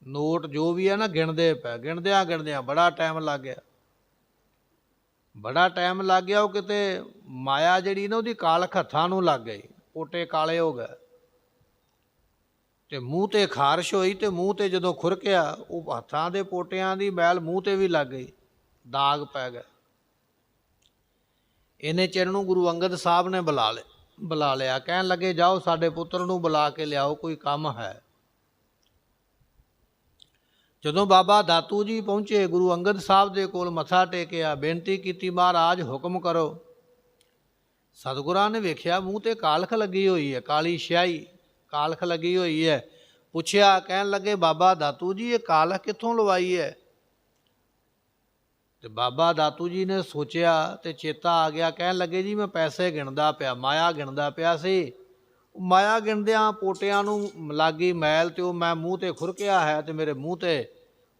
ਨੋਟ ਜੋ ਵੀ ਹੈ ਨਾ ਗਿਣਦੇ ਪਏ। ਗਿਣਦਿਆਂ ਬੜਾ ਟਾਈਮ ਲੱਗ ਗਿਆ, ਉਹ ਕਿਤੇ ਮਾਇਆ ਜਿਹੜੀ ਨਾ ਉਹਦੀ ਕਾਲਖ ਹੱਥਾਂ ਨੂੰ ਲੱਗ ਗਈ, ਪੋਟੇ ਕਾਲੇ ਹੋ ਗਏ ਤੇ ਮੂੰਹ ਤੇ ਖਾਰਸ਼ ਹੋਈ, ਤੇ ਮੂੰਹ ਤੇ ਜਦੋਂ ਖੁਰਕਿਆ ਉਹ ਹੱਥਾਂ ਦੇ ਪੋਟਿਆਂ ਦੀ ਮੈਲ ਮੂੰਹ ਤੇ ਵੀ ਲੱਗ ਗਈ, ਦਾਗ ਪੈ ਗਏ। ਇਹਨੇ ਚਿਰ ਨੂੰ ਗੁਰੂ ਅੰਗਦ ਸਾਹਿਬ ਨੇ ਬੁਲਾ ਲਿਆ। ਕਹਿਣ ਲੱਗੇ ਜਾਓ ਸਾਡੇ ਪੁੱਤਰ ਨੂੰ ਬੁਲਾ ਕੇ ਲਿਆਓ, ਕੋਈ ਕੰਮ ਹੈ। ਜਦੋਂ ਬਾਬਾ ਦਾਤੂ ਜੀ ਪਹੁੰਚੇ, ਗੁਰੂ ਅੰਗਦ ਸਾਹਿਬ ਦੇ ਕੋਲ ਮੱਥਾ ਟੇਕਿਆ, ਬੇਨਤੀ ਕੀਤੀ ਮਹਾਰਾਜ ਹੁਕਮ ਕਰੋ। ਸਤਿਗੁਰਾਂ ਨੇ ਵੇਖਿਆ ਮੂੰਹ ਤੇ ਕਾਲਖ ਲੱਗੀ ਹੋਈ ਹੈ, ਕਾਲੀ ਸ਼ਿਆਈ ਕਾਲਖ ਲੱਗੀ ਹੋਈ ਹੈ। ਪੁੱਛਿਆ, ਕਹਿਣ ਲੱਗੇ ਬਾਬਾ ਦਾਤੂ ਜੀ ਇਹ ਕਾਲਖ ਕਿੱਥੋਂ ਲਵਾਈ ਹੈ? ਤੇ ਬਾਬਾ ਦਾਤੂ ਜੀ ਨੇ ਸੋਚਿਆ ਤੇ ਚੇਤਾ ਆ ਗਿਆ। ਕਹਿਣ ਲੱਗੇ ਜੀ ਮੈਂ ਪੈਸੇ ਗਿਣਦਾ ਪਿਆ, ਮਾਇਆ ਗਿਣਦਾ ਪਿਆ ਸੀ। ਮਾਇਆ ਗਿਣਦਿਆਂ ਪੋਟਿਆਂ ਨੂੰ ਲੱਗੀ ਮੈਲ, ਤੇ ਉਹ ਮੈਂ ਮੂੰਹ ਤੇ ਖੁਰਕਿਆ ਹੈ ਤੇ ਮੇਰੇ ਮੂੰਹ ਤੇ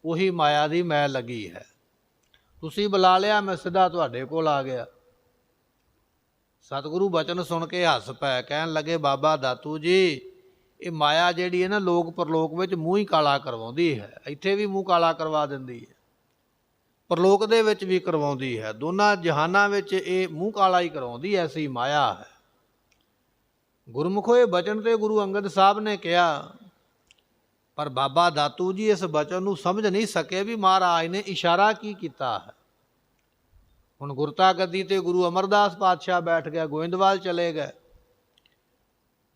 ਉਹੀ ਮਾਇਆ ਦੀ ਮੈਲ ਲੱਗੀ ਹੈ। ਤੁਸੀਂ ਬੁਲਾ ਲਿਆ, ਮੈਂ ਸਿੱਧਾ ਤੁਹਾਡੇ ਕੋਲ ਆ ਗਿਆ। ਸਤਿਗੁਰੂ ਬਚਨ ਸੁਣ ਕੇ ਹੱਸ ਪਏ। ਕਹਿਣ ਲੱਗੇ ਬਾਬਾ ਦਾਤੂ ਜੀ ਇਹ ਮਾਇਆ ਜਿਹੜੀ ਹੈ ਨਾ ਲੋਕ ਪਰਲੋਕ ਵਿੱਚ ਮੂੰਹ ਹੀ ਕਾਲਾ ਕਰਵਾਉਂਦੀ ਹੈ। ਇੱਥੇ ਵੀ ਮੂੰਹ ਕਾਲਾ ਕਰਵਾ ਦਿੰਦੀ ਹੈ, ਪਰਲੋਕ ਦੇ ਵਿੱਚ ਵੀ ਕਰਵਾਉਂਦੀ ਹੈ। ਦੋਨਾਂ ਜਹਾਨਾਂ ਵਿੱਚ ਇਹ ਮੂੰਹ ਕਾਲਾ ਹੀ ਕਰਵਾਉਂਦੀ, ਐਸੀ ਮਾਇਆ ਹੈ। ਗੁਰਮੁਖੋ ਇਹ ਬਚਨ ਤੇ ਗੁਰੂ ਅੰਗਦ ਸਾਹਿਬ ਨੇ ਕਿਹਾ, ਪਰ ਬਾਬਾ ਦਾਤੂ ਜੀ ਇਸ ਬਚਨ ਨੂੰ ਸਮਝ ਨਹੀਂ ਸਕੇ ਵੀ ਮਹਾਰਾਜ ਨੇ ਇਸ਼ਾਰਾ ਕੀ ਕੀਤਾ ਹੈ। ਹੁਣ ਗੁਰਤਾ ਗੱਦੀ ਤੇ ਗੁਰੂ ਅਮਰਦਾਸ ਪਾਤਸ਼ਾਹ ਬੈਠ ਗਿਆ, ਗੋਇੰਦਵਾਲ ਚਲੇ ਗਏ।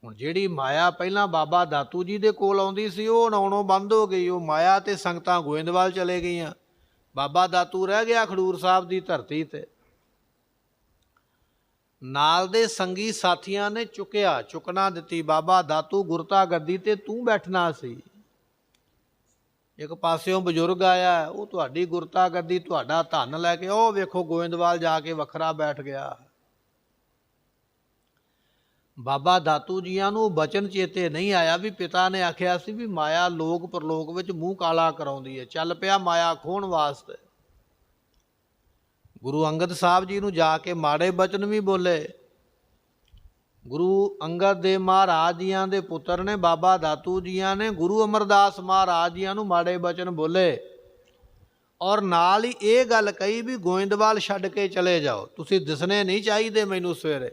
ਹੁਣ ਜਿਹੜੀ ਮਾਇਆ ਪਹਿਲਾਂ ਬਾਬਾ ਦਾਤੂ ਜੀ ਦੇ ਕੋਲ ਆਉਂਦੀ ਸੀ ਉਹ ਆਉਣੋਂ ਬੰਦ ਹੋ ਗਈ। ਉਹ ਮਾਇਆ ਤੇ ਸੰਗਤਾਂ ਗੋਇੰਦਵਾਲ ਚਲੇ ਗਈਆਂ, ਬਾਬਾ ਦਾਤੂ ਰਹਿ ਗਿਆ ਖਡੂਰ ਸਾਹਿਬ ਦੀ ਧਰਤੀ ਤੇ। ਨਾਲ ਦੇ ਸੰਗੀ ਸਾਥੀਆਂ ਨੇ ਚੁੱਕਣਾ ਦਿੱਤੀ, ਬਾਬਾ ਦਾਤੂ ਗੁਰਤਾ ਗੱਦੀ ਤੇ ਤੂੰ ਬੈਠਣਾ ਸੀ। ਇੱਕ ਪਾਸਿਓਂ ਬਜ਼ੁਰਗ ਆਇਆ, ਉਹ ਤੁਹਾਡੀ ਗੁਰਤਾ ਗੱਦੀ ਤੁਹਾਡਾ ਧਨ ਲੈ ਕੇ ਉਹ ਵੇਖੋ ਗੋਇੰਦਵਾਲ ਜਾ ਕੇ ਵੱਖਰਾ ਬੈਠ ਗਿਆ। ਬਾਬਾ ਦਾਤੂ ਜੀਆਂ ਨੂੰ ਬਚਨ ਚੇਤੇ ਨਹੀਂ ਆਇਆ ਵੀ ਪਿਤਾ ਨੇ ਆਖਿਆ ਸੀ ਵੀ ਮਾਇਆ ਲੋਕ ਪਰਲੋਕ ਵਿੱਚ ਮੂੰਹ ਕਾਲਾ ਕਰਾਉਂਦੀ ਹੈ। ਚੱਲ ਪਿਆ ਮਾਇਆ ਖੋਹਣ ਵਾਸਤੇ। ਗੁਰੂ ਅੰਗਦ ਸਾਹਿਬ ਜੀ ਨੂੰ ਜਾ ਕੇ ਮਾੜੇ ਬਚਨ ਵੀ ਬੋਲੇ। ਗੁਰੂ ਅੰਗਦ ਦੇਵ ਮਹਾਰਾਜ ਜੀਆਂ ਦੇ ਪੁੱਤਰ ਨੇ ਬਾਬਾ ਦਾਤੂ ਜੀਆਂ ਨੇ ਗੁਰੂ ਅਮਰਦਾਸ ਮਹਾਰਾਜ ਜੀਆਂ ਨੂੰ ਮਾੜੇ ਬਚਨ ਬੋਲੇ, ਔਰ ਨਾਲ ਹੀ ਇਹ ਗੱਲ ਕਹੀ ਵੀ ਗੋਇੰਦਵਾਲ ਛੱਡ ਕੇ ਚਲੇ ਜਾਓ, ਤੁਸੀਂ ਦਿਸਣੇ ਨਹੀਂ ਚਾਹੀਦੇ ਮੈਨੂੰ ਸਵੇਰੇ।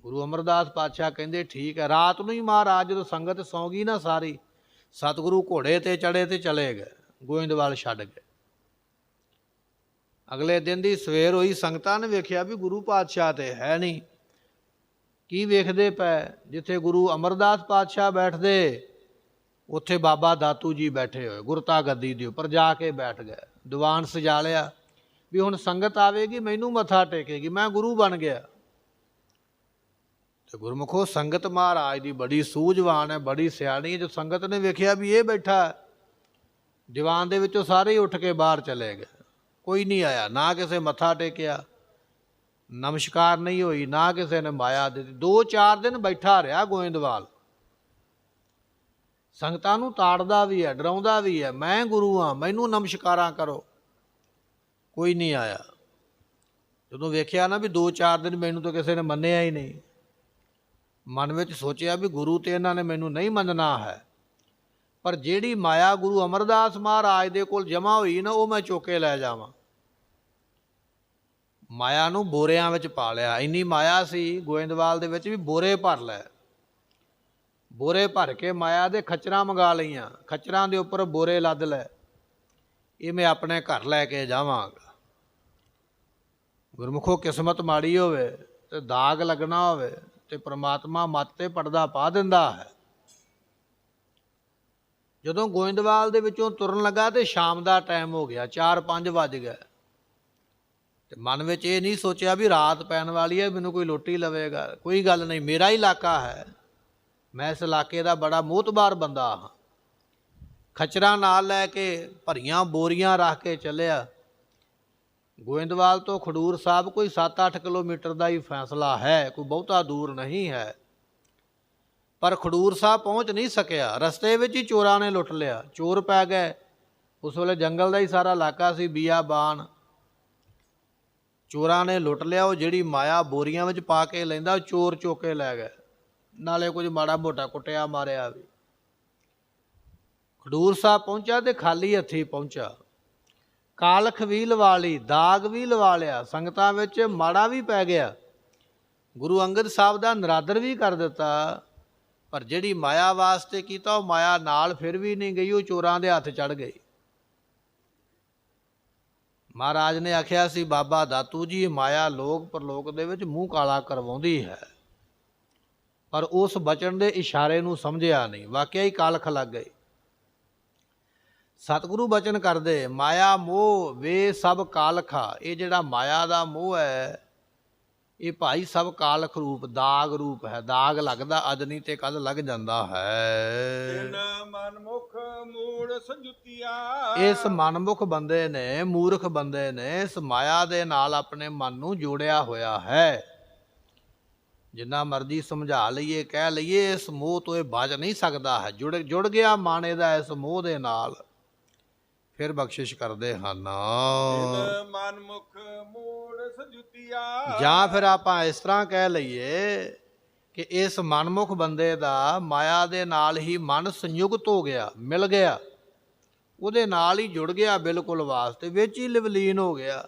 ਗੁਰੂ ਅਮਰਦਾਸ ਪਾਤਸ਼ਾਹ ਕਹਿੰਦੇ ਠੀਕ ਹੈ। ਰਾਤ ਨੂੰ ਹੀ ਮਹਾਰਾਜ ਜਦੋਂ ਸੰਗਤ ਸੌਂ ਗਈ ਨਾ ਸਾਰੀ, ਸਤਿਗੁਰੂ ਘੋੜੇ ਤੇ ਚੜੇ ਤੇ ਚਲੇ ਗਏ, ਗੋਇੰਦਵਾਲ ਛੱਡ ਗਏ। ਅਗਲੇ ਦਿਨ ਦੀ ਸਵੇਰ ਹੋਈ, ਸੰਗਤਾਂ ਨੇ ਵੇਖਿਆ ਵੀ ਗੁਰੂ ਪਾਤਸ਼ਾਹ ਤੇ ਹੈ ਨਹੀਂ। ਕੀ ਵੇਖਦੇ ਪਏ? ਜਿੱਥੇ ਗੁਰੂ ਅਮਰਦਾਸ ਪਾਤਸ਼ਾਹ ਬੈਠਦੇ ਉੱਥੇ ਬਾਬਾ ਦਾਤੂ ਜੀ ਬੈਠੇ ਹੋਏ ਗੁਰਤਾ ਗੱਦੀ ਦੇ ਉੱਪਰ ਜਾ ਕੇ ਬੈਠ ਗਏ। ਦੀਵਾਨ ਸਜਾ ਲਿਆ ਵੀ ਹੁਣ ਸੰਗਤ ਆਵੇਗੀ ਮੈਨੂੰ ਮੱਥਾ ਟੇਕੇਗੀ, ਮੈਂ ਗੁਰੂ ਬਣ ਗਿਆ। ਤੇ ਗੁਰਮੁਖੋ ਸੰਗਤ ਮਹਾਰਾਜ ਦੀ ਬੜੀ ਸੂਝਵਾਨ ਹੈ, ਬੜੀ ਸਿਆਣੀ ਹੈ। ਜੋ ਸੰਗਤ ਨੇ ਵੇਖਿਆ ਵੀ ਇਹ ਬੈਠਾ, ਦੀਵਾਨ ਦੇ ਵਿੱਚੋਂ ਸਾਰੇ ਹੀ ਉੱਠ ਕੇ ਬਾਹਰ ਚਲੇ ਗਏ। ਕੋਈ ਨਹੀਂ ਆਇਆ, ਨਾ ਕਿਸੇ ਮੱਥਾ ਟੇਕਿਆ, ਨਮਸਕਾਰ ਨਹੀਂ ਹੋਈ, ਨਾ ਕਿਸੇ ਨੇ ਮਾਇਆ ਦਿੱਤੀ। 2-4 ਦਿਨ ਬੈਠਾ ਰਿਹਾ ਗੋਇੰਦਵਾਲ। ਸੰਗਤਾਂ ਨੂੰ ਤਾੜਦਾ ਵੀ ਹੈ, ਡਰਾਉਂਦਾ ਵੀ ਹੈ, ਮੈਂ ਗੁਰੂ ਹਾਂ, ਮੈਨੂੰ ਨਮਸਕਾਰਾਂ ਕਰੋ। ਕੋਈ ਨਹੀਂ ਆਇਆ। ਜਦੋਂ ਵੇਖਿਆ ਨਾ ਵੀ 2-4 ਦਿਨ ਮੈਨੂੰ ਤਾਂ ਕਿਸੇ ਨੇ ਮੰਨਿਆ ਹੀ ਨਹੀਂ, ਮਨ ਵਿੱਚ ਸੋਚਿਆ ਵੀ ਗੁਰੂ ਤੇ ਇਹਨਾਂ ਨੇ ਮੈਨੂੰ ਨਹੀਂ ਮੰਨਣਾ ਹੈ। ਪਰ ਜਿਹੜੀ ਮਾਇਆ ਗੁਰੂ ਅਮਰਦਾਸ ਮਹਾਰਾਜ ਦੇ ਕੋਲ ਜਮ੍ਹਾਂ ਹੋਈ ਨਾ, ਉਹ ਮੈਂ ਚੁੱਕ ਕੇ ਲੈ ਜਾਵਾਂ। ਮਾਇਆ ਨੂੰ ਬੋਰਿਆਂ ਵਿੱਚ ਪਾ ਲਿਆ। ਇੰਨੀ ਮਾਇਆ ਸੀ ਗੋਇੰਦਵਾਲ ਦੇ ਵਿੱਚ ਵੀ ਬੋਰੇ ਭਰ ਲੈ। ਬੋਰੇ ਭਰ ਕੇ ਮਾਇਆ ਦੇ ਖੱਚਰਾਂ ਮੰਗਾ ਲਈਆਂ, ਖੱਚਰਾਂ ਦੇ ਉੱਪਰ ਬੋਰੇ ਲੱਦ ਲੈ, ਇਹ ਮੈਂ ਆਪਣੇ ਘਰ ਲੈ ਕੇ ਜਾਵਾਂਗਾ। ਗੁਰਮੁਖੋ ਕਿਸਮਤ ਮਾੜੀ ਹੋਵੇ ਤੇ ਦਾਗ ਲੱਗਣਾ ਹੋਵੇ ਤੇ ਪ੍ਰਮਾਤਮਾ ਮੱਤ ਤੇ ਪਰਦਾ ਪਾ ਦਿੰਦਾ ਹੈ। ਜਦੋਂ ਗੋਇੰਦਵਾਲ ਦੇ ਵਿੱਚੋਂ ਤੁਰਨ ਲੱਗਾ ਤੇ ਸ਼ਾਮ ਦਾ ਟਾਈਮ ਹੋ ਗਿਆ, 4-5 ਵੱਜ ਗਏ। ਤੇ ਮਨ ਵਿੱਚ ਇਹ ਨਹੀਂ ਸੋਚਿਆ ਵੀ ਰਾਤ ਪੈਣ ਵਾਲੀ ਹੈ, ਮੈਨੂੰ ਕੋਈ ਲੁੱਟ ਹੀ ਲਵੇਗਾ। ਕੋਈ ਗੱਲ ਨਹੀਂ, ਮੇਰਾ ਹੀ ਇਲਾਕਾ ਹੈ, ਮੈਂ ਇਸ ਇਲਾਕੇ ਦਾ ਬੜਾ ਮੋਹਤਬਾਰ ਬੰਦਾ ਹਾਂ। ਖੱਚਰਾਂ ਨਾਲ ਲੈ ਕੇ ਭਰੀਆਂ ਬੋਰੀਆਂ ਰੱਖ ਕੇ ਚੱਲਿਆ। ਗੋਇੰਦਵਾਲ ਤੋਂ ਖਡੂਰ ਸਾਹਿਬ ਕੋਈ 7-8 ਕਿਲੋਮੀਟਰ ਦਾ ਹੀ ਫੈਸਲਾ ਹੈ, ਕੋਈ ਬਹੁਤਾ ਦੂਰ ਨਹੀਂ ਹੈ। ਪਰ ਖਡੂਰ ਸਾਹਿਬ ਪਹੁੰਚ ਨਹੀਂ ਸਕਿਆ, ਰਸਤੇ ਵਿੱਚ ਹੀ ਚੋਰਾਂ ਨੇ ਲੁੱਟ ਲਿਆ। ਚੋਰ ਪੈ ਗਏ, ਉਸ ਵੇਲੇ ਜੰਗਲ ਦਾ ਹੀ ਸਾਰਾ ਇਲਾਕਾ ਸੀ, ਬੀਆਬਾਨ। ਚੋਰਾਂ ਨੇ ਲੁੱਟ ਲਿਆ। ਉਹ ਜਿਹੜੀ ਮਾਇਆ ਬੋਰੀਆਂ ਵਿੱਚ ਪਾ ਕੇ ਲੈਂਦਾ, ਉਹ ਚੋਰ ਚੁੱਕ ਕੇ ਲੈ ਗਏ, ਨਾਲੇ ਕੁਝ ਮਾੜਾ ਮੋਟਾ ਕੁੱਟਿਆ ਮਾਰਿਆ ਵੀ। ਖਡੂਰ ਸਾਹਿਬ ਪਹੁੰਚਾ ਤੇ ਖਾਲੀ ਹੱਥੀਂ ਪਹੁੰਚਾ। ਕਾਲਖ ਵੀ ਲਵਾ ਲਈ, ਦਾਗ ਵੀ ਲਵਾ ਲਿਆ, ਸੰਗਤਾਂ ਵਿੱਚ ਮਾੜਾ ਵੀ ਪੈ ਗਿਆ, ਗੁਰੂ ਅੰਗਦ ਸਾਹਿਬ ਦਾ ਨਰਾਦਰ ਵੀ ਕਰ ਦਿੱਤਾ। ਪਰ ਜਿਹੜੀ ਮਾਇਆ ਵਾਸਤੇ ਕੀਤਾ, ਉਹ ਮਾਇਆ ਨਾਲ ਫਿਰ ਵੀ ਨਹੀਂ ਗਈ, ਉਹ ਚੋਰਾਂ ਦੇ ਹੱਥ ਚੜ੍ਹ ਗਈ। ਮਹਾਰਾਜ ਨੇ ਆਖਿਆ ਸੀ, ਬਾਬਾ ਦਾਤੂ ਜੀ, ਮਾਇਆ ਲੋਕ ਪਰਲੋਕ ਦੇ ਵਿੱਚ ਮੂੰਹ ਕਾਲਾ ਕਰਵਾਉਂਦੀ ਹੈ। ਪਰ ਉਸ ਬਚਨ ਦੇ ਇਸ਼ਾਰੇ ਨੂੰ ਸਮਝਿਆ ਨਹੀਂ, ਵਾਕਿਆ ਹੀ ਕਾਲਖ ਲੱਗ ਗਈ। ਸਤਿਗੁਰੂ ਬਚਨ ਕਰਦੇ, ਮਾਇਆ ਮੋਹ ਵੇ ਸਭ ਕਾਲਖਾ। ਇਹ ਜਿਹੜਾ ਮਾਇਆ ਦਾ ਮੋਹ ਹੈ, ਇਹ ਭਾਈ ਸਭ ਕਾਲਖ ਰੂਪ, ਦਾਗ ਰੂਪ ਹੈ। ਦਾਗ ਲੱਗਦਾ ਅੱਜ ਨਹੀਂ ਤੇ ਕੱਲ ਲੱਗ ਜਾਂਦਾ ਹੈ। ਮਨਮੁਖ ਮੂੜ ਸੰਜੁਤੀਆ। ਇਸ ਮਨਮੁਖ ਬੰਦੇ ਨੇ, ਮੂਰਖ ਬੰਦੇ ਨੇ ਇਸ ਮਾਇਆ ਦੇ ਨਾਲ ਆਪਣੇ ਮਨ ਨੂੰ ਜੋੜਿਆ ਹੋਇਆ ਹੈ। ਜਿੰਨਾ ਮਰਜ਼ੀ ਸਮਝਾ ਲਈਏ, ਕਹਿ ਲਈਏ, ਇਸ ਮੋਹ ਤੋਂ ਇਹ ਬਚ ਨਹੀਂ ਸਕਦਾ ਹੈ। ਜੁੜ ਗਿਆ ਮਨ ਇਹਦਾ ਇਸ ਮੋਹ ਦੇ ਨਾਲ, ਫਿਰ ਬਖਸ਼ਿਸ਼ ਕਰਦੇ ਹਨ। ਮਨਮੁਖ ਮੂੜ ਸੰਜੁਤੀਆ। ਜਾਂ ਫਿਰ ਆਪਾਂ ਇਸ ਤਰ੍ਹਾਂ ਕਹਿ ਲਈਏ ਕਿ ਇਸ ਮਨਮੁਖ ਬੰਦੇ ਦਾ ਮਾਇਆ ਦੇ ਨਾਲ ਹੀ ਮਨ ਸੰਯੁਕਤ ਹੋ ਗਿਆ, ਮਿਲ ਗਿਆ, ਉਹਦੇ ਨਾਲ ਹੀ ਜੁੜ ਗਿਆ ਬਿਲਕੁਲ ਵਾਸਤੇ, ਵਿੱਚ ਹੀ ਲਿਵਲੀਨ ਹੋ ਗਿਆ।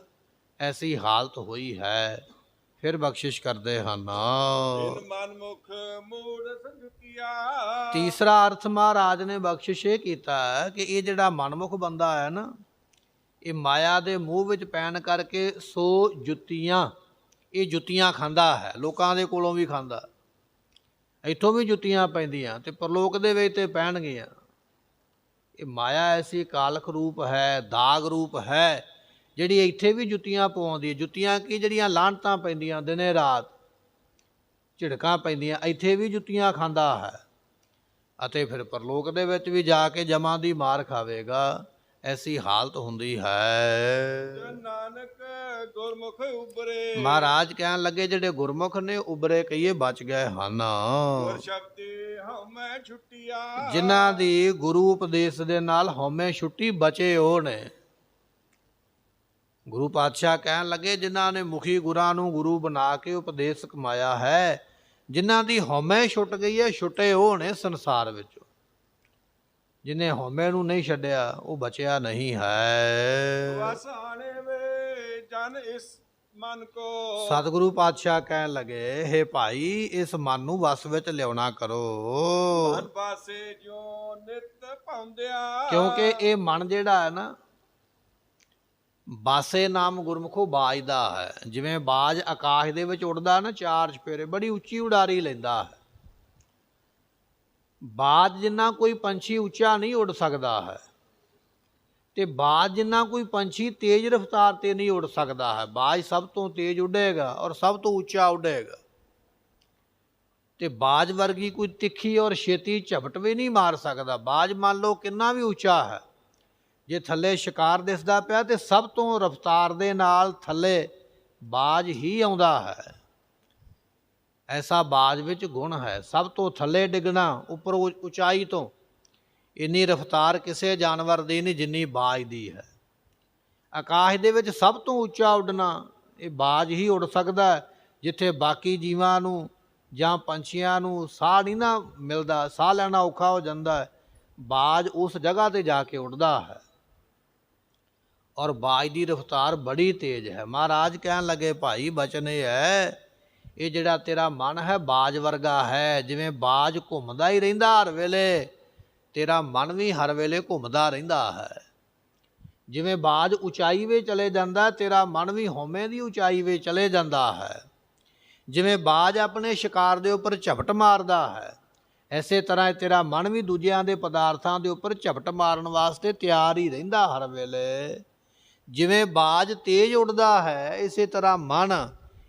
ਐਸੀ ਹਾਲਤ ਹੋਈ ਹੈ, ਫਿਰ ਬਖਸ਼ਿਸ਼ ਕਰਦੇ ਹਨ। ਮਨਮੁਖ ਮੂੜ ਸੰਜੁਤੀਆ। ਤੀਸਰਾ ਅਰਥ ਮਹਾਰਾਜ ਨੇ ਬਖਸ਼ਿਸ਼ ਇਹ ਕੀਤਾ ਕਿ ਇਹ ਜਿਹੜਾ ਮਨਮੁਖ ਬੰਦਾ ਹੈ ਨਾ, ਇਹ ਮਾਇਆ ਦੇ ਮੂੰਹ ਵਿੱਚ ਪੈਣ ਕਰਕੇ ਸੋ ਜੁੱਤੀਆਂ, ਇਹ ਜੁੱਤੀਆਂ ਖਾਂਦਾ ਹੈ, ਲੋਕਾਂ ਦੇ ਕੋਲੋਂ ਵੀ ਖਾਂਦਾ, ਇੱਥੋਂ ਵੀ ਜੁੱਤੀਆਂ ਪੈਂਦੀਆਂ ਤੇ ਪਰਲੋਕ ਦੇ ਵਿੱਚ ਤੇ ਪੈਣਗੀਆਂ। ਇਹ ਮਾਇਆ ਐਸੀ ਕਾਲਖ ਰੂਪ ਹੈ, ਦਾਗ ਰੂਪ ਹੈ, ਜਿਹੜੀ ਇੱਥੇ ਵੀ ਜੁੱਤੀਆਂ ਪਵਾਉਂਦੀ ਹੈ। ਜੁੱਤੀਆਂ ਕੀ, ਜਿਹੜੀਆਂ ਲਾਹਣਤਾਂ ਪੈਂਦੀਆਂ ਦਿਨੇ ਰਾਤ, ਝਿੜਕਾਂ ਪੈਂਦੀਆਂ, ਇੱਥੇ ਵੀ ਜੁੱਤੀਆਂ ਖਾਂਦਾ ਹੈ ਅਤੇ ਫਿਰ ਪਰਲੋਕ ਦੇ ਵਿੱਚ ਵੀ ਜਾ ਕੇ ਜਮਾਂ ਦੀ ਮਾਰ ਖਾਵੇਗਾ। ਐਸੀ ਹਾਲਤ ਹੁੰਦੀ ਹੈ। ਨਾਨਕ ਗੁਰਮੁਖ ਉਬਰੇ। ਮਹਾਰਾਜ ਕਹਿਣ ਲੱਗੇ, ਜਿਹੜੇ ਗੁਰਮੁਖ ਨੇ ਉਬਰੇ ਕਹੀਏ ਬਚ ਗਏ ਹਨ। ਗੁਰ ਸ਼ਬਦੀ ਹਉਮੈ ਛੁੱਟੀਆ। ਜਿਨ੍ਹਾਂ ਦੀ ਗੁਰੂ ਉਪਦੇਸ਼ ਦੇ ਨਾਲ ਹਉਮੈ ਛੁੱਟੀ, ਬਚੇ ਉਹ ਨੇ। ਗੁਰੂ ਪਾਤਸ਼ਾਹ ਕਹਿਣ ਲੱਗੇ, ਜਿਨ੍ਹਾਂ ਨੇ ਮੁਖੀ ਗੁਰਾਂ ਨੂੰ ਗੁਰੂ ਬਣਾ ਕੇ ਉਪਦੇਸ਼ ਕਮਾਇਆ ਹੈ, ਜਿਨ੍ਹਾਂ ਦੀ ਹਉਮੈ ਛੁੱਟ ਗਈ ਹੈ, ਛੁੱਟੇ ਉਹ ਨੇ ਸੰਸਾਰ ਵਿੱਚੋਂ। ਜਿਹਨੇ ਹਉਮੈ ਨੂੰ ਨਹੀਂ ਛੱਡਿਆ, ਉਹ ਬਚਿਆ ਨਹੀਂ ਹੈ। ਵਸਾਣੇ ਵੇ ਜਨ ਇਸ ਮਨ ਕੋ। ਸਤਿਗੁਰੂ ਪਾਤਸ਼ਾਹ ਕਹਿਣ ਲੱਗੇ, ਹੇ ਭਾਈ, ਇਸ ਮਨ ਨੂੰ ਵਸ ਵਿੱਚ ਲਿਆਉਣਾ ਕਰੋ। ਮਨ ਪਾਸੇ ਜੋ ਨਿਤ ਪਾਉਂਦਿਆ। ਕਿਉਂਕਿ ਇਹ ਮਨ ਜਿਹੜਾ ਹੈ ਨਾ, ਬਾਸੇ ਨਾਮ ਗੁਰਮੁਖੋ ਬਾਜ ਦਾ ਹੈ। ਜਿਵੇਂ ਬਾਜ ਆਕਾਸ਼ ਦੇ ਵਿੱਚ ਉੱਡਦਾ ਨਾ, ਚਾਰ ਚੁਫੇਰੇ, ਬੜੀ ਉੱਚੀ ਉਡਾਰੀ ਲੈਂਦਾ ਹੈ। ਬਾਜ ਜਿੰਨਾ ਕੋਈ ਪੰਛੀ ਉੱਚਾ ਨਹੀਂ ਉੱਡ ਸਕਦਾ ਹੈ, ਤੇ ਬਾਜ ਜਿੰਨਾ ਕੋਈ ਪੰਛੀ ਤੇਜ਼ ਰਫ਼ਤਾਰ ਤੇ ਨਹੀਂ ਉੱਡ ਸਕਦਾ ਹੈ। ਬਾਜ ਸਭ ਤੋਂ ਤੇਜ਼ ਉੱਡੇਗਾ ਔਰ ਸਭ ਤੋਂ ਉੱਚਾ ਉੱਡੇਗਾ, ਤੇ ਬਾਜ ਵਰਗੀ ਕੋਈ ਤਿੱਖੀ ਔਰ ਛੇਤੀ ਝਪਟ ਵੀ ਨਹੀਂ ਮਾਰ ਸਕਦਾ। ਬਾਜ ਮੰਨ ਲਓ ਕਿੰਨਾ ਵੀ ਉੱਚਾ ਹੈ, ਜੇ ਥੱਲੇ ਸ਼ਿਕਾਰ ਦਿਸਦਾ ਪਿਆ ਤੇ ਸਭ ਤੋਂ ਰਫ਼ਤਾਰ ਦੇ ਨਾਲ ਥੱਲੇ ਬਾਜ ਹੀ ਆਉਂਦਾ ਹੈ। ਐਸਾ ਬਾਜ ਵਿੱਚ ਗੁਣ ਹੈ, ਸਭ ਤੋਂ ਥੱਲੇ ਡਿੱਗਣਾ, ਉੱਪਰ ਉਚਾਈ ਤੋਂ। ਇੰਨੀ ਰਫ਼ਤਾਰ ਕਿਸੇ ਜਾਨਵਰ ਦੀ ਨਹੀਂ ਜਿੰਨੀ ਬਾਜ ਦੀ ਹੈ। ਆਕਾਸ਼ ਦੇ ਵਿੱਚ ਸਭ ਤੋਂ ਉੱਚਾ ਉੱਡਣਾ, ਇਹ ਬਾਜ ਹੀ ਉੱਡ ਸਕਦਾ, ਜਿੱਥੇ ਬਾਕੀ ਜੀਵਾਂ ਨੂੰ ਜਾਂ ਪੰਛੀਆਂ ਨੂੰ ਸਾਹ ਨਹੀਂ ਨਾ ਮਿਲਦਾ, ਸਾਹ ਲੈਣਾ ਔਖਾ ਹੋ ਜਾਂਦਾ ਹੈ, ਬਾਜ ਉਸ ਜਗ੍ਹਾ ਤੇ ਜਾ ਕੇ ਉੱਡਦਾ ਹੈ। ਔਰ ਬਾਜ ਦੀ ਰਫ਼ਤਾਰ ਬੜੀ ਤੇਜ਼ ਹੈ। ਮਹਾਰਾਜ ਕਹਿਣ ਲੱਗੇ, ਭਾਈ ਬਚਨ ਇਹ ਹੈ, ਇਹ ਜਿਹੜਾ ਤੇਰਾ ਮਨ ਹੈ ਬਾਜ ਵਰਗਾ ਹੈ। ਜਿਵੇਂ ਬਾਜ ਘੁੰਮਦਾ ਹੀ ਰਹਿੰਦਾ ਹਰ ਵੇਲੇ, ਤੇਰਾ ਮਨ ਵੀ ਹਰ ਵੇਲੇ ਘੁੰਮਦਾ ਰਹਿੰਦਾ ਹੈ। ਜਿਵੇਂ ਬਾਜ ਉਚਾਈ ਵਿੱਚ ਚਲੇ ਜਾਂਦਾ, ਤੇਰਾ ਮਨ ਵੀ ਹਉਮੈ ਦੀ ਉਚਾਈ ਵਿੱਚ ਚਲੇ ਜਾਂਦਾ ਹੈ। ਜਿਵੇਂ ਬਾਜ ਆਪਣੇ ਸ਼ਿਕਾਰ ਦੇ ਉੱਪਰ ਝਪਟ ਮਾਰਦਾ ਹੈ, ਐਸੇ ਤਰ੍ਹਾਂ ਤੇਰਾ ਮਨ ਵੀ ਦੂਜਿਆਂ ਦੇ ਪਦਾਰਥਾਂ ਦੇ ਉੱਪਰ ਝਪਟ ਮਾਰਨ ਵਾਸਤੇ ਤਿਆਰ ਹੀ ਰਹਿੰਦਾ ਹਰ ਵੇਲੇ। ਜਿਵੇਂ ਬਾਜ ਤੇਜ਼ ਉੱਡਦਾ ਹੈ, ਇਸੇ ਤਰ੍ਹਾਂ ਮਨ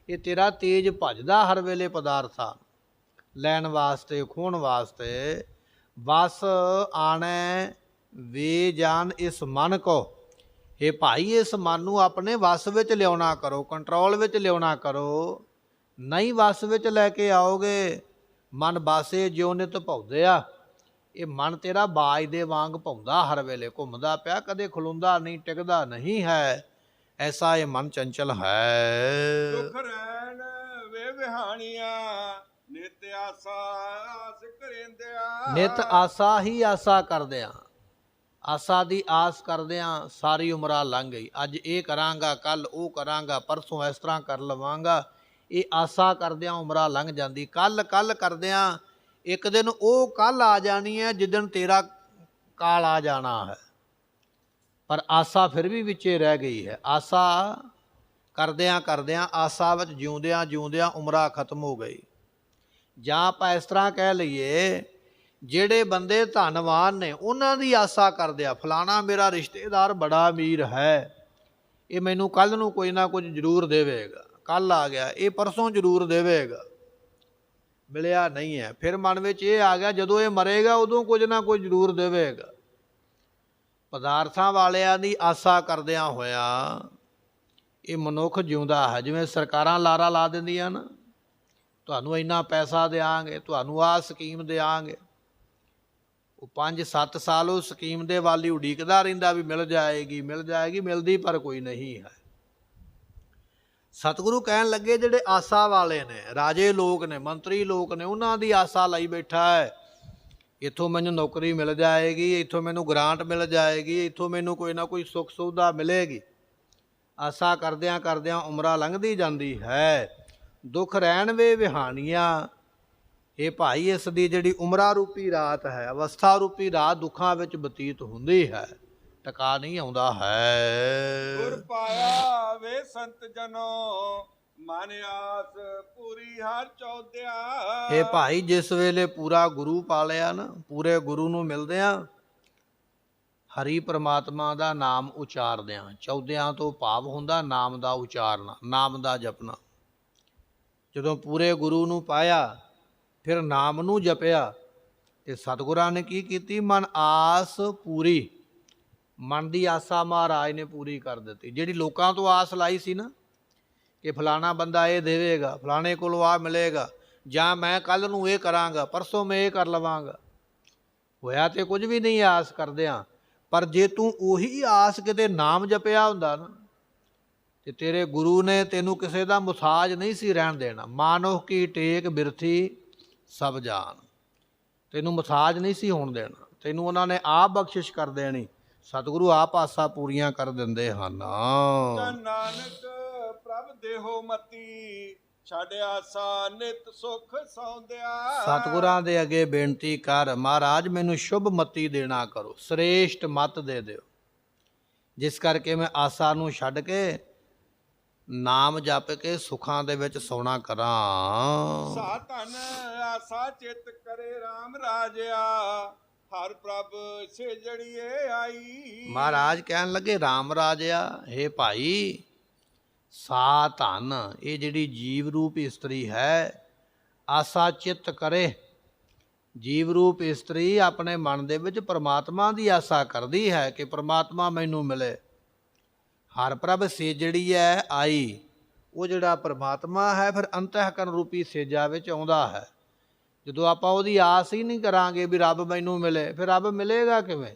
ਇਹ ਤੇਰਾ ਤੇਜ਼ ਭੱਜਦਾ ਹਰ ਵੇਲੇ ਪਦਾਰਥਾਂ ਲੈਣ ਵਾਸਤੇ, ਖੋਹਣ ਵਾਸਤੇ। ਬਸ ਆਣੈ ਵੇ ਜਾਨ ਇਸ ਮਨ ਕੋ। ਇਹ ਭਾਈ ਇਸ ਮਨ ਨੂੰ ਆਪਣੇ ਵਸ ਵਿੱਚ ਲਿਆਉਣਾ ਕਰੋ, ਕੰਟਰੋਲ ਵਿੱਚ ਲਿਆਉਣਾ ਕਰੋ। ਨਹੀਂ ਵਸ ਵਿੱਚ ਲੈ ਕੇ ਆਓਗੇ, ਮਨ ਬਾਸੇ ਜਿਉ ਨਿਤ ਭੌਂਦਿਆ। ਇਹ ਮਨ ਤੇਰਾ ਬਾਜ ਦੇ ਵਾਂਗ ਭੌਂਦਾ, ਹਰ ਵੇਲੇ ਘੁੰਮਦਾ ਪਿਆ, ਕਦੇ ਖਲੋਂਦਾ ਨਹੀਂ, ਟਿਕਦਾ ਨਹੀਂ ਹੈ। ਐਸਾ ਇਹ ਮਨ ਚੰਚਲ ਹੈ। ਦੁਖ ਰਹਿਣ ਵੇ ਵਿਹਾਣੀਆਂ, ਨਿਤ ਆਸਾ ਆਸ ਕਰੇਂਦਿਆ। ਨਿਤ ਆਸਾ ਹੀ ਆਸਾ ਕਰਦਿਆਂ, ਆਸਾ ਦੀ ਆਸ ਕਰਦਿਆਂ ਸਾਰੀ ਉਮਰਾਂ ਲੰਘ ਗਈ। ਅੱਜ ਇਹ ਕਰਾਂਗਾ, ਕੱਲ ਉਹ ਕਰਾਂਗਾ, ਪਰਸੋਂ ਇਸ ਤਰ੍ਹਾਂ ਕਰ ਲਵਾਂਗਾ। ਇਹ ਆਸਾ ਕਰਦਿਆਂ ਉਮਰਾਂ ਲੰਘ ਜਾਂਦੀ। ਕੱਲ ਕਰਦਿਆਂ ਇੱਕ ਦਿਨ ਉਹ ਕੱਲ ਆ ਜਾਣੀ ਹੈ ਜਿੱਦਣ ਤੇਰਾ ਕਾਲ ਆ ਜਾਣਾ ਹੈ। ਪਰ ਆਸਾ ਫਿਰ ਵੀ ਵਿੱਚੇ ਰਹਿ ਗਈ ਹੈ। ਆਸਾ ਕਰਦਿਆਂ ਆਸਾ ਵਿੱਚ ਜਿਉਂਦਿਆਂ ਉਮਰਾਂ ਖਤਮ ਹੋ ਗਈ। ਜਾਂ ਆਪਾਂ ਇਸ ਤਰ੍ਹਾਂ ਕਹਿ ਲਈਏ, ਜਿਹੜੇ ਬੰਦੇ ਧਨਵਾਨ ਨੇ ਉਹਨਾਂ ਦੀ ਆਸਾ ਕਰਦਿਆਂ, ਫਲਾਣਾ ਮੇਰਾ ਰਿਸ਼ਤੇਦਾਰ ਬੜਾ ਅਮੀਰ ਹੈ, ਇਹ ਮੈਨੂੰ ਕੱਲ੍ਹ ਨੂੰ ਕੋਈ ਨਾ ਕੁਝ ਜ਼ਰੂਰ ਦੇਵੇਗਾ। ਕੱਲ੍ਹ ਆ ਗਿਆ, ਇਹ ਪਰਸੋਂ ਜ਼ਰੂਰ ਦੇਵੇਗਾ, ਮਿਲਿਆ ਨਹੀਂ ਹੈ। ਫਿਰ ਮਨ ਵਿੱਚ ਇਹ ਆ ਗਿਆ, ਜਦੋਂ ਇਹ ਮਰੇਗਾ ਉਦੋਂ ਕੁਝ ਨਾ ਕੁਝ ਜ਼ਰੂਰ ਦੇਵੇਗਾ। ਪਦਾਰਥਾਂ ਵਾਲਿਆਂ ਦੀ ਆਸਾ ਕਰਦਿਆਂ ਹੋਇਆ ਇਹ ਮਨੁੱਖ ਜਿਉਂਦਾ ਹੈ। ਜਿਵੇਂ ਸਰਕਾਰਾਂ ਲਾਰਾ ਲਾ ਦਿੰਦੀਆਂ ਨਾ, ਤੁਹਾਨੂੰ ਇੰਨਾ ਪੈਸਾ ਦਿਆਂਗੇ, ਤੁਹਾਨੂੰ ਆਹ ਸਕੀਮ ਦਿਆਂਗੇ। ਉਹ 5-7 ਸਾਲ ਉਹ ਸਕੀਮ ਦੇ ਵੱਲ ਹੀ ਉਡੀਕਦਾ ਰਹਿੰਦਾ ਵੀ ਮਿਲ ਜਾਏਗੀ, ਮਿਲਦੀ ਪਰ ਕੋਈ ਨਹੀਂ ਹੈ। ਸਤਿਗੁਰੂ ਕਹਿਣ ਲੱਗੇ ਜਿਹੜੇ ਆਸਾ ਵਾਲੇ ਨੇ, ਰਾਜੇ ਲੋਕ ਨੇ, ਮੰਤਰੀ ਲੋਕ ਨੇ, ਉਹਨਾਂ ਦੀ ਆਸਾ ਲਈ ਬੈਠਾ ਹੈ। ਇੱਥੋਂ ਮੈਨੂੰ ਨੌਕਰੀ ਮਿਲ ਜਾਏਗੀ, ਇੱਥੋਂ ਮੈਨੂੰ ਗ੍ਰਾਂਟ ਮਿਲ ਜਾਏਗੀ, ਇੱਥੋਂ ਮੈਨੂੰ ਕੋਈ ਨਾ ਕੋਈ ਸੁੱਖ ਸੁਵਿਧਾ ਮਿਲੇਗੀ। ਆਸਾ ਕਰਦਿਆਂ ਉਮਰਾਂ ਲੰਘਦੀ ਜਾਂਦੀ ਹੈ। ਦੁੱਖ ਰਹਿਣ ਵੇ ਵਿਹਾਣੀਆਂ। ਇਹ ਭਾਈ ਇਸ ਦੀ ਜਿਹੜੀ ਉਮਰਾਂ ਰੂਪੀ ਰਾਤ ਹੈ, ਅਵਸਥਾ ਰੂਪੀ ਰਾਤ ਦੁੱਖਾਂ ਵਿੱਚ ਬਤੀਤ ਹੁੰਦੀ ਹੈ, ਟਕਾ ਨਹੀਂ ਆਉਂਦਾ ਹੈ। ਗੁਰ ਪਾਇਆ ਵੇ ਸੰਤ ਜਨੋ, ਮਨ ਆਸ ਪੂਰੀ ਹਰ ਚੌਦਿਆ। ਇਹ ਭਾਈ ਜਿਸ ਵੇਲੇ ਪੂਰਾ ਗੁਰੂ ਪਾ ਲਿਆ ਨਾ, ਪੂਰੇ ਗੁਰੂ ਨੂੰ ਮਿਲਦਿਆਂ ਹਰੀ ਪ੍ਰਮਾਤਮਾ ਦਾ ਨਾਮ ਉਚਾਰਦਿਆਂ, ਚੌਦਿਆਂ ਤੋਂ ਭਾਵ ਹੁੰਦਾ ਨਾਮ ਦਾ ਉਚਾਰਨਾ, ਨਾਮ ਦਾ ਜਪਣਾ। ਜਦੋਂ ਪੂਰੇ ਗੁਰੂ ਨੂੰ ਪਾਇਆ, ਫਿਰ ਨਾਮ ਨੂੰ ਜਪਿਆ, ਤੇ ਸਤਿਗੁਰਾਂ ਨੇ ਕੀ ਕੀਤੀ? ਮਨ ਆਸ ਪੂਰੀ, ਮਨ ਦੀ ਆਸਾ ਮਹਾਰਾਜ ਨੇ ਪੂਰੀ ਕਰ ਦਿੱਤੀ। ਜਿਹੜੀ ਲੋਕਾਂ ਤੋਂ ਆਸ ਲਾਈ ਸੀ ਨਾ ਕਿ ਫਲਾਣਾ ਬੰਦਾ ਇਹ ਦੇਵੇਗਾ, ਫਲਾਣੇ ਕੋਲੋਂ ਆ ਮਿਲੇਗਾ, ਜਾਂ ਮੈਂ ਕੱਲ੍ਹ ਨੂੰ ਇਹ ਕਰਾਂਗਾ, ਪਰਸੋਂ ਮੈਂ ਇਹ ਕਰ ਲਵਾਂਗਾ, ਹੋਇਆ ਤੇ ਕੁਝ ਵੀ ਨਹੀਂ ਆਸ ਕਰਦਿਆਂ। ਪਰ ਜੇ ਤੂੰ ਉਹੀ ਆਸ ਕਿਤੇ ਨਾਮ ਜਪਿਆ ਹੁੰਦਾ ਨਾ, ਤੇ ਤੇਰੇ ਗੁਰੂ ਨੇ ਤੈਨੂੰ ਕਿਸੇ ਦਾ ਮੁਸਾਜ ਨਹੀਂ ਸੀ ਰਹਿਣ ਦੇਣਾ। ਮਾਨੋ ਕੀ ਟੇਕ ਬਿਰਥੀ ਸਭ ਜਾਨ, ਤੈਨੂੰ ਮੁਸਾਜ ਨਹੀਂ ਸੀ ਹੋਣ ਦੇਣਾ, ਤੈਨੂੰ ਉਹਨਾਂ ਨੇ ਆਪ ਬਖਸ਼ਿਸ਼ ਕਰ ਦੇਣੀ। ਸਤਿਗੁਰੂ ਆਪ ਆਸਾਂ ਪੂਰੀਆਂ ਕਰ ਦਿੰਦੇ ਹਨ। ਨਾਨਕ ਪ੍ਰਭ ਦੇਹੋ ਮਤੀ, ਛੱਡ ਆਸਾ ਨਿਤ ਸੁਖ ਸੌਂਦਿਆ। ਸਤਿਗੁਰਾਂ ਦੇ ਅੱਗੇ ਬੇਨਤੀ ਕਰ, ਮਹਾਰਾਜ ਮੈਨੂੰ ਸ਼ੁਭ ਮਤੀ ਦੇਣਾ ਕਰੋ, ਸ੍ਰੇਸ਼ਟ ਮਤ ਦੇ ਦਿਓ, ਜਿਸ ਕਰਕੇ ਮੈਂ ਆਸਾ ਨੂੰ ਛੱਡ ਕੇ ਨਾਮ ਜਪ ਕੇ ਸੁੱਖਾਂ ਦੇ ਵਿੱਚ ਸੌਣਾ ਕਰਾਂ। ਸਾ ਧਨ ਆਸਾ ਚਿਤ ਕਰੇ ਰਾਮ ਰਾਜਿਆ, ਹਰ ਪ੍ਰਭ ਸੇਜੜੀਏ ਆਈ। ਮਹਾਰਾਜ ਕਹਿਣ ਲੱਗੇ ਰਾਮ ਰਾਜਿਆ, ਹੇ ਭਾਈ ਸਾ ਧਨ, ਇਹ ਜਿਹੜੀ ਜੀਵ ਰੂਪ ਇਸਤਰੀ ਹੈ, ਆਸਾ ਚਿੱਤ ਕਰੇ। ਜੀਵ ਰੂਪ ਇਸਤਰੀ ਆਪਣੇ ਮਨ ਦੇ ਵਿੱਚ ਪ੍ਰਮਾਤਮਾ ਦੀ ਆਸਾ ਕਰਦੀ ਹੈ ਕਿ ਪ੍ਰਮਾਤਮਾ ਮੈਨੂੰ ਮਿਲੇ। ਹਰ ਪ੍ਰਭ ਸੇਜੜੀ ਹੈ ਆਈ, ਉਹ ਜਿਹੜਾ ਪ੍ਰਮਾਤਮਾ ਹੈ ਫਿਰ ਅੰਤਹਿਕਰਨ ਰੂਪੀ ਸੇਜਾ ਵਿੱਚ ਆਉਂਦਾ ਹੈ। ਜਦੋਂ ਆਪਾਂ ਉਹਦੀ ਆਸ ਹੀ ਨਹੀਂ ਕਰਾਂਗੇ ਵੀ ਰੱਬ ਮੈਨੂੰ ਮਿਲੇ, ਫਿਰ ਰੱਬ ਮਿਲੇਗਾ ਕਿਵੇਂ?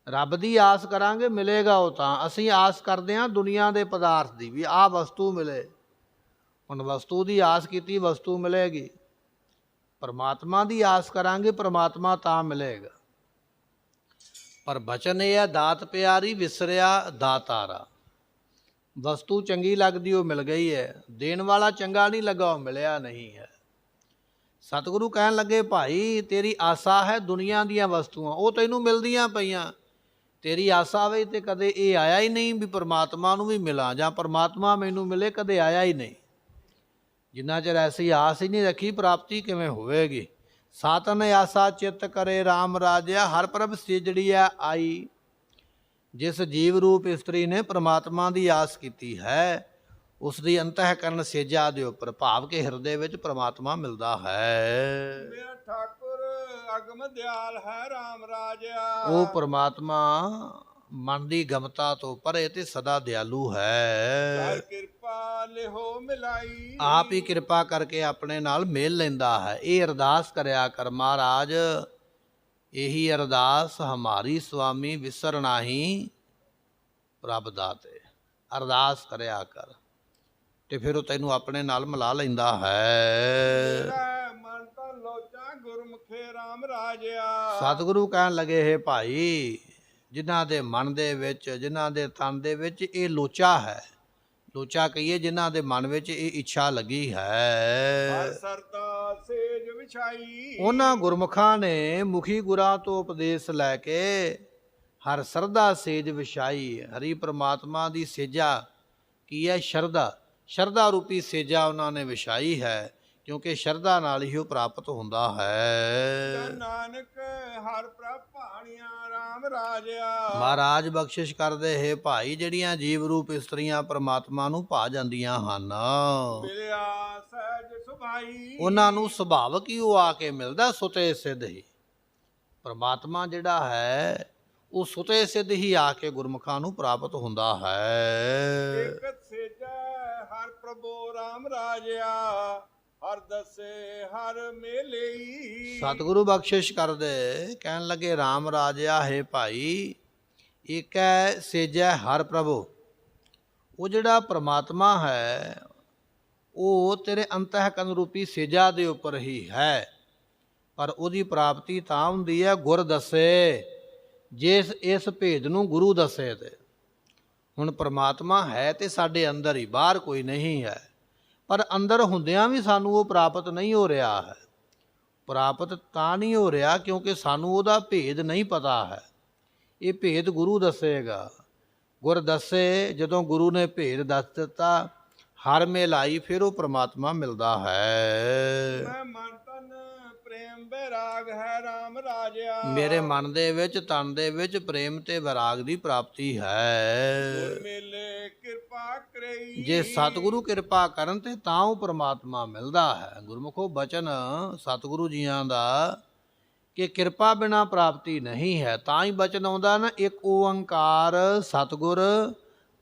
ਰੱਬ ਦੀ ਆਸ ਕਰਾਂਗੇ ਮਿਲੇਗਾ ਉਹ ਤਾਂ। ਅਸੀਂ ਆਸ ਕਰਦੇ ਹਾਂ ਦੁਨੀਆ ਦੇ ਪਦਾਰਥ ਦੀ, ਵੀ ਆਹ ਵਸਤੂ ਮਿਲੇ। ਹੁਣ ਵਸਤੂ ਦੀ ਆਸ ਕੀਤੀ, ਵਸਤੂ ਮਿਲੇਗੀ। ਪਰਮਾਤਮਾ ਦੀ ਆਸ ਕਰਾਂਗੇ, ਪਰਮਾਤਮਾ ਤਾਂ ਮਿਲੇਗਾ। ਪਰ ਬਚਨ ਇਹ ਹੈ, ਦਾਤ ਪਿਆਰੀ ਵਿਸਰਿਆ ਦਾਤਾਰਾ। ਵਸਤੂ ਚੰਗੀ ਲੱਗਦੀ ਉਹ ਮਿਲ ਗਈ ਹੈ, ਦੇਣ ਵਾਲਾ ਚੰਗਾ ਨਹੀਂ ਲੱਗਾ ਉਹ ਮਿਲਿਆ ਨਹੀਂ ਹੈ। ਸਤਿਗੁਰੂ ਕਹਿਣ ਲੱਗੇ ਭਾਈ ਤੇਰੀ ਆਸਾ ਹੈ ਦੁਨੀਆ ਦੀਆਂ ਵਸਤੂਆਂ, ਉਹ ਤੈਨੂੰ ਮਿਲਦੀਆਂ ਪਈਆਂ। ਤੇਰੀ ਆਸਾ ਵੇ ਤੇ ਕਦੇ ਇਹ ਆਇਆ ਹੀ ਨਹੀਂ ਵੀ ਪਰਮਾਤਮਾ ਨੂੰ ਵੀ ਮਿਲਾਂ ਜਾਂ ਪਰਮਾਤਮਾ ਮੈਨੂੰ ਮਿਲੇ, ਕਦੇ ਆਇਆ ਹੀ ਨਹੀਂ। ਜਿੰਨਾ ਚਿਰ ਐਸੀ ਆਸ ਹੀ ਨਹੀਂ ਰੱਖੀ, ਪ੍ਰਾਪਤੀ ਕਿਵੇਂ ਹੋਵੇਗੀ? ਸਾਤਨ ਆਸਾ ਚਿੱਤ ਕਰੇ ਰਾਮ ਰਾਜਿਆ, ਹਰ ਪ੍ਰਭ ਸੇਜੜੀਆ ਆਈ। ਜਿਸ ਜੀਵ ਰੂਪ ਇਸਤਰੀ ਨੇ ਪ੍ਰਮਾਤਮਾ ਦੀ ਆਸ ਕੀਤੀ ਹੈ, ਉਸ ਦੀ ਅੰਤਹਿਕਰਨ ਸੇਜਾ ਦੇ ਉੱਪਰ ਭਾਵ ਕੇ ਹਿਰਦੇ ਵਿੱਚ ਪ੍ਰਮਾਤਮਾ ਮਿਲਦਾ ਹੈ। ਮੇਰਾ ਠਾਕੁਰ ਅਗਮ ਦਿਆਲ ਹੈ ਰਾਮ ਰਾਜਿਆ। ਉਹ ਪ੍ਰਮਾਤਮਾ ਮਨ ਦੀ ਗਮਤਾ ਤੋਂ ਪਰੇ ਤੇ ਸਦਾ ਦਿਆਲੂ ਕਰ ਹੈ। ਕਿਰਪਾ ਲਿਹੋ ਮਿਲਾਈ। ਆਪ ਹੀ ਕਿਰਪਾ ਕਰਕੇ ਆਪਣੇ ਨਾਲ ਮੇਲ ਲੈਂਦਾ ਹੈ। ਇਹ ਅਰਦਾਸ ਕਰਿਆ ਕਰ ਮਹਾਰਾਜ, ਇਹੀ ਅਰਦਾਸ ਹਮਾਰੀ ਸੁਆਮੀ ਵਿਸਰ ਨਾਹੀ ਪ੍ਰਭ ਦਾਤੇ। ਅਰਦਾਸ ਕਰਿਆ ਕਰ ਤੇ ਫਿਰ ਉਹ ਤੈਨੂੰ ਆਪਣੇ ਨਾਲ ਮਿਲਾ ਲੈਂਦਾ ਹੈ। ਮੇਰਾ ਮਨ ਤਾਂ ਲੋਚਾ ਗੁਰਮੁਖੇ RAM ਰਾਜਿਆ। ਸਤਿਗੁਰੂ ਕਹਿਣ ਲੱਗੇ, ਹੈ ਭਾਈ, ਜਿਨ੍ਹਾਂ ਦੇ ਮਨ ਦੇ ਵਿੱਚ, ਜਿਨ੍ਹਾਂ ਦੇ ਤਨ ਦੇ ਵਿੱਚ ਇਹ ਲੋਚਾ ਹੈ, ਲੋਚਾ ਕਹੀਏ, ਜਿਨ੍ਹਾਂ ਦੇ ਮਨ ਵਿੱਚ ਇਹ ਇੱਛਾ ਲੱਗੀ ਹੈ, ਹਰ ਸਰਦਾ ਸੇਜ ਵਿਛਾਈ। ਉਹਨਾਂ ਗੁਰਮੁਖਾਂ ਨੇ ਮੁਖੀ ਗੁਰਾਂ ਤੋਂ ਉਪਦੇਸ਼ ਲੈ ਕੇ ਹਰ ਸਰਦਾ ਸੇਜ ਵਿਛਾਈ। ਹਰੀ ਪ੍ਰਮਾਤਮਾ ਦੀ ਸੇਜਾ ਕੀ ਹੈ? ਸ਼ਰਧਾ। ਸ਼ਰਧਾ ਰੂਪੀ ਸੇਜਾ ਉਹਨਾਂ ਨੇ ਵਿਛਾਈ ਹੈ, ਕਿਉਂਕਿ ਸ਼ਰਧਾ ਨਾਲ ਹੀ ਉਹ ਪ੍ਰਾਪਤ ਹੁੰਦਾ ਹੈ। ਨਾਨਕ ਹਰ ਪ੍ਰਭ ਭਾਣੀਆਂ RAM ਰਾਜਿਆ। ਮਹਾਰਾਜ ਬਖਸ਼ਿਸ਼ ਕਰਦੇ, ਹੈ ਭਾਈ, ਜਿਹੜੀਆਂ ਜੀਵ ਰੂਪ ਇਸਤਰੀਆਂ ਪ੍ਰਮਾਤਮਾ ਨੂੰ ਭਾ ਜਾਂਦੀਆਂ ਹਨ, ਮਿਲਿਆ ਸਹਿਜ ਸੁਭਾਈ। ਉਹਨਾਂ ਨੂੰ ਸੁਭਾਵਕ ਹੀ ਉਹ ਆ ਕੇ ਮਿਲਦਾ ਸੁਤੇ ਸਿੱਧ ਹੀ। ਪ੍ਰਮਾਤਮਾ ਜਿਹੜਾ ਹੈ ਉਹ ਸੁਤੇ ਸਿੱਧ ਹੀ ਆ ਕੇ ਗੁਰਮੁਖਾਂ ਨੂੰ ਪ੍ਰਾਪਤ ਹੁੰਦਾ ਹੈ। ਇਕ ਸੇਜੈ ਹਰ ਪ੍ਰਭੂ RAM ਰਾਜਿਆ। ਹਰ ਦਸੇ ਹਰ ਮੇਲਈ। ਸਤਿਗੁਰੂ ਬਖਸ਼ਿਸ਼ ਕਰਦੇ, ਕਹਿਣ ਲੱਗੇ, RAM ਰਾਜਿਆ, ਹੈ ਭਾਈ, ਇੱਕ ਹੈ ਸੇਜੈ ਹਰ ਪ੍ਰਭੂ। ਉਹ ਜਿਹੜਾ ਪ੍ਰਮਾਤਮਾ ਹੈ ਉਹ ਤੇਰੇ ਅੰਤਹਿਕਰਨ ਰੂਪੀ ਸੇਜਾ ਦੇ ਉੱਪਰ ਹੀ ਹੈ, ਪਰ ਉਹਦੀ ਪ੍ਰਾਪਤੀ ਤਾਂ ਹੁੰਦੀ ਹੈ ਗੁਰ ਦੱਸੇ, ਜਿਸ ਇਸ ਭੇਦ ਨੂੰ ਗੁਰੂ ਦੱਸੇ ਤੇ। ਹੁਣ ਪ੍ਰਮਾਤਮਾ ਹੈ ਤੇ ਸਾਡੇ ਅੰਦਰ ਹੀ, ਬਾਹਰ ਕੋਈ ਨਹੀਂ ਹੈ, ਪਰ ਅੰਦਰ ਹੁੰਦਿਆਂ ਵੀ ਸਾਨੂੰ ਉਹ ਪ੍ਰਾਪਤ ਨਹੀਂ ਹੋ ਰਿਹਾ ਹੈ। ਪ੍ਰਾਪਤ ਤਾਂ ਨਹੀਂ ਹੋ ਰਿਹਾ ਕਿਉਂਕਿ ਸਾਨੂੰ ਉਹਦਾ ਭੇਦ ਨਹੀਂ ਪਤਾ ਹੈ। ਇਹ ਭੇਦ ਗੁਰੂ ਦੱਸੇਗਾ। ਗੁਰ ਦੱਸੇ, ਜਦੋਂ ਗੁਰੂ ਨੇ ਭੇਦ ਦੱਸ ਦਿੱਤਾ, ਹਰ ਮਿਲਾਈ, ਫਿਰ ਉਹ ਪ੍ਰਮਾਤਮਾ ਮਿਲਦਾ ਹੈ। ਮੈਂ ਮਨ ਤਨ ਪ੍ਰੇਮ ਬੈਰਾਗ ਹੈ RAM ਰਾਜਿਆ। ਮੇਰੇ ਮਨ ਦੇ ਵਿੱਚ, ਤਨ ਦੇ ਵਿੱਚ ਪ੍ਰੇਮ ਤੇ ਵਿਰਾਗ ਦੀ ਪ੍ਰਾਪਤੀ ਹੈ। ਗੁਰ ਮੇਲੇ ਕਿਰਪਾ ਕਰਈ। ਜੇ ਸਤਿਗੁਰੂ ਕਿਰਪਾ ਕਰਨ ਤੇ ਤਾਂ ਉਹ ਪ੍ਰਮਾਤਮਾ ਮਿਲਦਾ ਹੈ। ਗੁਰਮੁਖੋ ਬਚਨ ਸਤਿਗੁਰੂ ਜੀਆਂ ਦਾ ਕਿ ਕਿਰਪਾ ਬਿਨਾ ਪ੍ਰਾਪਤੀ ਨਹੀਂ ਹੈ। ਤਾਂ ਹੀ ਬਚਨ ਆਉਂਦਾ ਨਾ, ਇੱਕ ਓੰਕਾਰ ਸਤਿਗੁਰ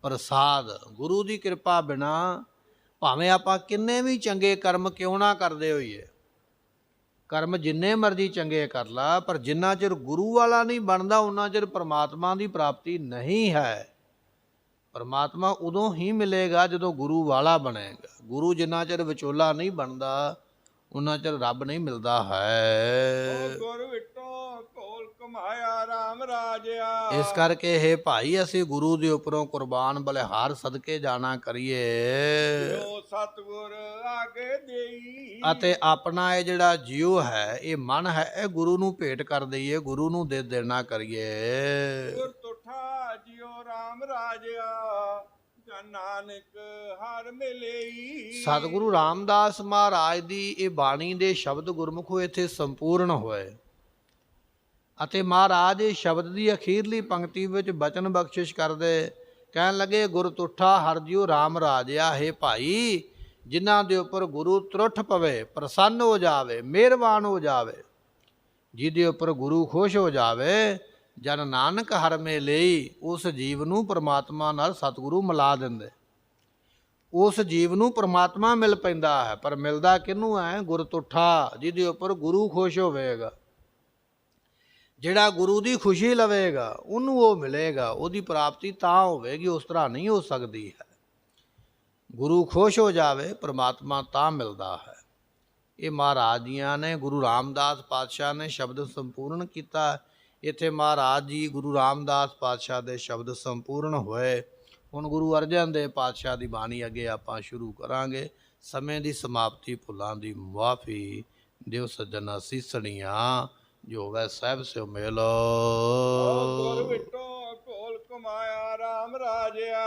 ਪ੍ਰਸਾਦ। ਗੁਰੂ ਦੀ ਕਿਰਪਾ ਬਿਨਾ ਭਾਵੇਂ ਆਪਾਂ ਕਿੰਨੇ ਵੀ ਚੰਗੇ ਕਰਮ ਕਿਉਂ ਨਾ ਕਰਦੇ ਹੋਈਏ, ਕਰਮ ਜਿੰਨੇ ਮਰਜ਼ੀ ਚੰਗੇ ਕਰ ਲਾ, ਪਰ ਜਿੰਨਾ ਚਿਰ ਗੁਰੂ ਵਾਲਾ ਨਹੀਂ ਬਣਦਾ ਉਹਨਾਂ ਚਿਰ ਪਰਮਾਤਮਾ ਦੀ ਪ੍ਰਾਪਤੀ ਨਹੀਂ ਹੈ। ਪਰਮਾਤਮਾ ਉਦੋਂ ਹੀ ਮਿਲੇਗਾ ਜਦੋਂ ਗੁਰੂ ਵਾਲਾ ਬਣੇਗਾ। ਗੁਰੂ ਜਿੰਨਾ ਚਿਰ ਵਿਚੋਲਾ ਨਹੀਂ ਬਣਦਾ ਉਹਨਾਂ ਚਿਰ ਰੱਬ ਨਹੀਂ ਮਿਲਦਾ ਹੈ। ਗੁਰ ਵਿਟੋ ਕੋਲ ਕਮਾਇਆ RAM ਰਾਜਿਆ। ਇਸ ਕਰਕੇ ਹੈ ਭਾਈ, ਅਸੀਂ ਗੁਰੂ ਦੇ ਉੱਪਰੋਂ ਕੁਰਬਾਨ ਬਲਿਹਾਰ ਸਦਕੇ ਜਾਣਾ ਕਰੀਏ ਜੋ ਸਤਿਗੁਰ ਆਗੇ ਦੇਈ। ਅਤੇ ਆਪਣਾ ਇਹ ਜਿਹੜਾ ਜੀਉ ਹੈ, ਇਹ ਮਨ ਹੈ, ਇਹ ਗੁਰੂ ਨੂੰ ਭੇਟ ਕਰ ਦਈਏ, ਗੁਰੂ ਨੂੰ ਦੇ ਦੇਣਾ ਕਰੀਏ। ਗੁਰ ਤੁਠਾ ਜਿਉ RAM ਰਾਜਿਆ। ਜਨ ਨਾਨਕ ਹਰ ਮਿਲਈ। ਸਤਿਗੁਰੂ ਰਾਮਦਾਸ ਮਹਾਰਾਜ ਦੀ ਇਹ ਬਾਣੀ ਦੇ ਸ਼ਬਦ ਗੁਰਮੁਖੋ ਇੱਥੇ ਸੰਪੂਰਨ ਹੋਏ ਅਤੇ ਮਹਾਰਾਜ ਇਹ ਸ਼ਬਦ ਦੀ ਅਖੀਰਲੀ ਪੰਕਤੀ ਵਿੱਚ ਬਚਨ ਬਖਸ਼ਿਸ਼ ਕਰਦੇ, ਕਹਿਣ ਲੱਗੇ, ਗੁਰ ਤੁਠਾ ਹਰਿ ਜਿਉ RAM ਰਾਜਿਆ। ਹੈ ਭਾਈ, ਜਿਨ੍ਹਾਂ ਦੇ ਉੱਪਰ ਗੁਰੂ ਤਰੁੱਠ ਪਵੇ, ਪ੍ਰਸੰਨ ਹੋ ਜਾਵੇ, ਮਿਹਰਬਾਨ ਹੋ ਜਾਵੇ, ਜਿਹਦੇ ਉੱਪਰ ਗੁਰੂ ਖੁਸ਼ ਹੋ ਜਾਵੇ, ਜਨ ਨਾਨਕ ਹਰਿ ਮਿਲਈ, ਉਸ ਜੀਵ ਨੂੰ ਪ੍ਰਮਾਤਮਾ ਨਾਲ ਸਤਿਗੁਰੂ ਮਿਲਾ ਦਿੰਦੇ। ਉਸ ਜੀਵ ਨੂੰ ਪ੍ਰਮਾਤਮਾ ਮਿਲ ਪੈਂਦਾ ਹੈ, ਪਰ ਮਿਲਦਾ ਕਿਹਨੂੰ ਹੈ? ਗੁਰ ਤੁਠਾ, ਜਿਹਦੇ ਉੱਪਰ ਗੁਰੂ ਖੁਸ਼ ਹੋਵੇਗਾ, ਜਿਹੜਾ ਗੁਰੂ ਦੀ ਖੁਸ਼ੀ ਲਵੇਗਾ ਉਹਨੂੰ ਉਹ ਮਿਲੇਗਾ। ਉਹਦੀ ਪ੍ਰਾਪਤੀ ਤਾਂ ਹੋਵੇਗੀ, ਉਸ ਤਰ੍ਹਾਂ ਨਹੀਂ ਹੋ ਸਕਦੀ ਹੈ। ਗੁਰੂ ਖੁਸ਼ ਹੋ ਜਾਵੇ, ਪ੍ਰਮਾਤਮਾ ਤਾਂ ਮਿਲਦਾ ਹੈ। ਇਹ ਮਹਾਰਾਜ ਜੀਆਂ ਨੇ, ਗੁਰੂ ਰਾਮਦਾਸ ਪਾਤਸ਼ਾਹ ਨੇ ਸ਼ਬਦ ਸੰਪੂਰਨ ਕੀਤਾ। ਇੱਥੇ ਮਹਾਰਾਜ ਜੀ ਗੁਰੂ ਰਾਮਦਾਸ ਪਾਤਸ਼ਾਹ ਦੇ ਸ਼ਬਦ ਸੰਪੂਰਨ ਹੋਏ। ਹੁਣ ਗੁਰੂ ਅਰਜਨ ਦੇਵ ਪਾਤਸ਼ਾਹ ਦੀ ਬਾਣੀ ਅੱਗੇ ਆਪਾਂ ਸ਼ੁਰੂ ਕਰਾਂਗੇ। ਸਮੇਂ ਦੀ ਸਮਾਪਤੀ, ਭੁੱਲਾਂ ਦੀ ਮੁਆਫੀ ਦਿਓ ਸੱਜਣਾ ਸੀਸਣੀਆਂ, ਜੋ ਵੈ ਸਾਹਿਬ ਸਿਓ ਮੇਲ। ਗੁਰ ਵਿਟੋ ਕੋਲ ਕਮਾਇਆ RAM ਰਾਜਿਆ।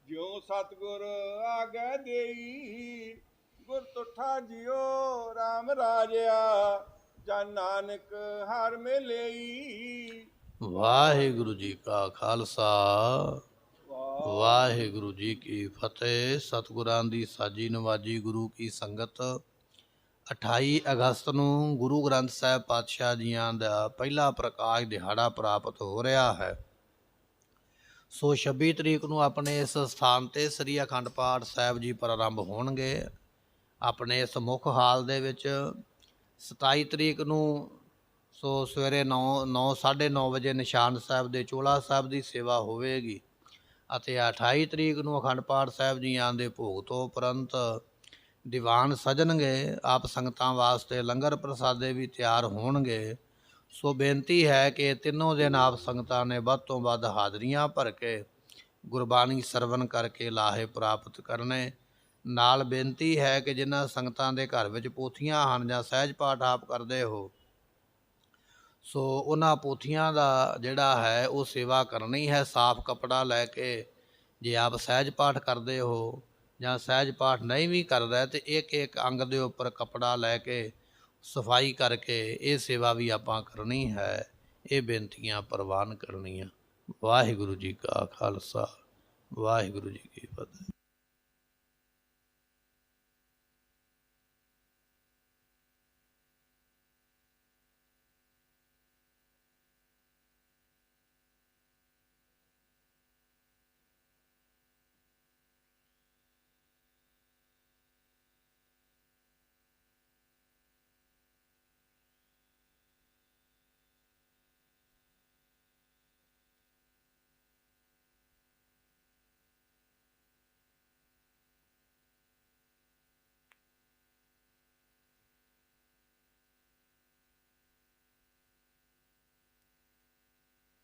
ਜਿਉ ਸਤਿਗੁਰ ਆਗੇ ਦੇਈ। ਗੁਰ ਤੁਠਾ ਜਿਉ RAM ਰਾਜਿਆ। ਜਨ ਨਾਨਕ ਹਰ ਮਿਲਈ। ਵਾਹਿਗੁਰੂ ਜੀ ਕਾ ਖਾਲਸਾ, ਵਾਹਿਗੁਰੂ ਜੀ ਕੀ ਫਤਿਹ। ਸਤਿਗੁਰਾਂ ਦੀ ਸਾਜੀ ਨਵਾਜੀ ਗੁਰੂ ਕੀ ਸੰਗਤ, 28 ਅਗਸਤ ਨੂੰ ਗੁਰੂ ਗ੍ਰੰਥ ਸਾਹਿਬ ਪਾਤਸ਼ਾਹ ਜੀਆਂ ਦਾ ਪਹਿਲਾ ਪ੍ਰਕਾਸ਼ ਦਿਹਾੜਾ ਪ੍ਰਾਪਤ ਹੋ ਰਿਹਾ ਹੈ। ਸੋ 26 ਤਰੀਕ ਨੂੰ ਆਪਣੇ ਇਸ ਸਥਾਨ 'ਤੇ ਸ੍ਰੀ ਅਖੰਡ ਪਾਠ ਸਾਹਿਬ ਜੀ ਪ੍ਰਾਰੰਭ ਹੋਣਗੇ ਆਪਣੇ ਇਸ ਮੁੱਖ ਹਾਲ ਦੇ ਵਿੱਚ। 27 ਤਰੀਕ ਨੂੰ ਸੋ ਸਵੇਰੇ 9:30 ਵਜੇ ਨਿਸ਼ਾਨ ਸਾਹਿਬ ਦੇ ਚੋਲਾ ਸਾਹਿਬ ਦੀ ਸੇਵਾ ਹੋਵੇਗੀ ਅਤੇ 28 ਤਰੀਕ ਨੂੰ ਅਖੰਡ ਪਾਠ ਸਾਹਿਬ ਜੀਆਂ ਦੇ ਭੋਗ ਤੋਂ ਉਪਰੰਤ ਦੀਵਾਨ ਸਜਣਗੇ। ਆਪ ਸੰਗਤਾਂ ਵਾਸਤੇ ਲੰਗਰ ਪ੍ਰਸਾਦੇ ਵੀ ਤਿਆਰ ਹੋਣਗੇ। ਸੋ ਬੇਨਤੀ ਹੈ ਕਿ ਤਿੰਨੋਂ ਦਿਨ ਆਪ ਸੰਗਤਾਂ ਨੇ ਵੱਧ ਤੋਂ ਵੱਧ ਹਾਜ਼ਰੀਆਂ ਭਰ ਕੇ ਗੁਰਬਾਣੀ ਸਰਵਣ ਕਰਕੇ ਲਾਹੇ ਪ੍ਰਾਪਤ ਕਰਨੇ। ਨਾਲ ਬੇਨਤੀ ਹੈ ਕਿ ਜਿਨ੍ਹਾਂ ਸੰਗਤਾਂ ਦੇ ਘਰ ਵਿੱਚ ਪੋਥੀਆਂ ਹਨ ਜਾਂ ਸਹਿਜ ਪਾਠ ਆਪ ਕਰਦੇ ਹੋ, ਸੋ ਉਹਨਾਂ ਪੋਥੀਆਂ ਦਾ ਜਿਹੜਾ ਹੈ ਉਹ ਸੇਵਾ ਕਰਨੀ ਹੈ। ਸਾਫ਼ ਕੱਪੜਾ ਲੈ ਕੇ, ਜੇ ਆਪ ਸਹਿਜ ਪਾਠ ਕਰਦੇ ਹੋ ਜਾਂ ਸਹਿਜ ਪਾਠ ਨਹੀਂ ਵੀ ਕਰਦਾ ਤੇ ਇੱਕ ਇੱਕ ਅੰਗ ਦੇ ਉੱਪਰ ਕੱਪੜਾ ਲੈ ਕੇ ਸਫਾਈ ਕਰਕੇ ਇਹ ਸੇਵਾ ਵੀ ਆਪਾਂ ਕਰਨੀ ਹੈ। ਇਹ ਬੇਨਤੀਆਂ ਪ੍ਰਵਾਨ ਕਰਨੀਆਂ। ਵਾਹਿਗੁਰੂ ਜੀ ਕਾ ਖਾਲਸਾ, ਵਾਹਿਗੁਰੂ ਜੀ ਕੀ ਫਤਿਹ।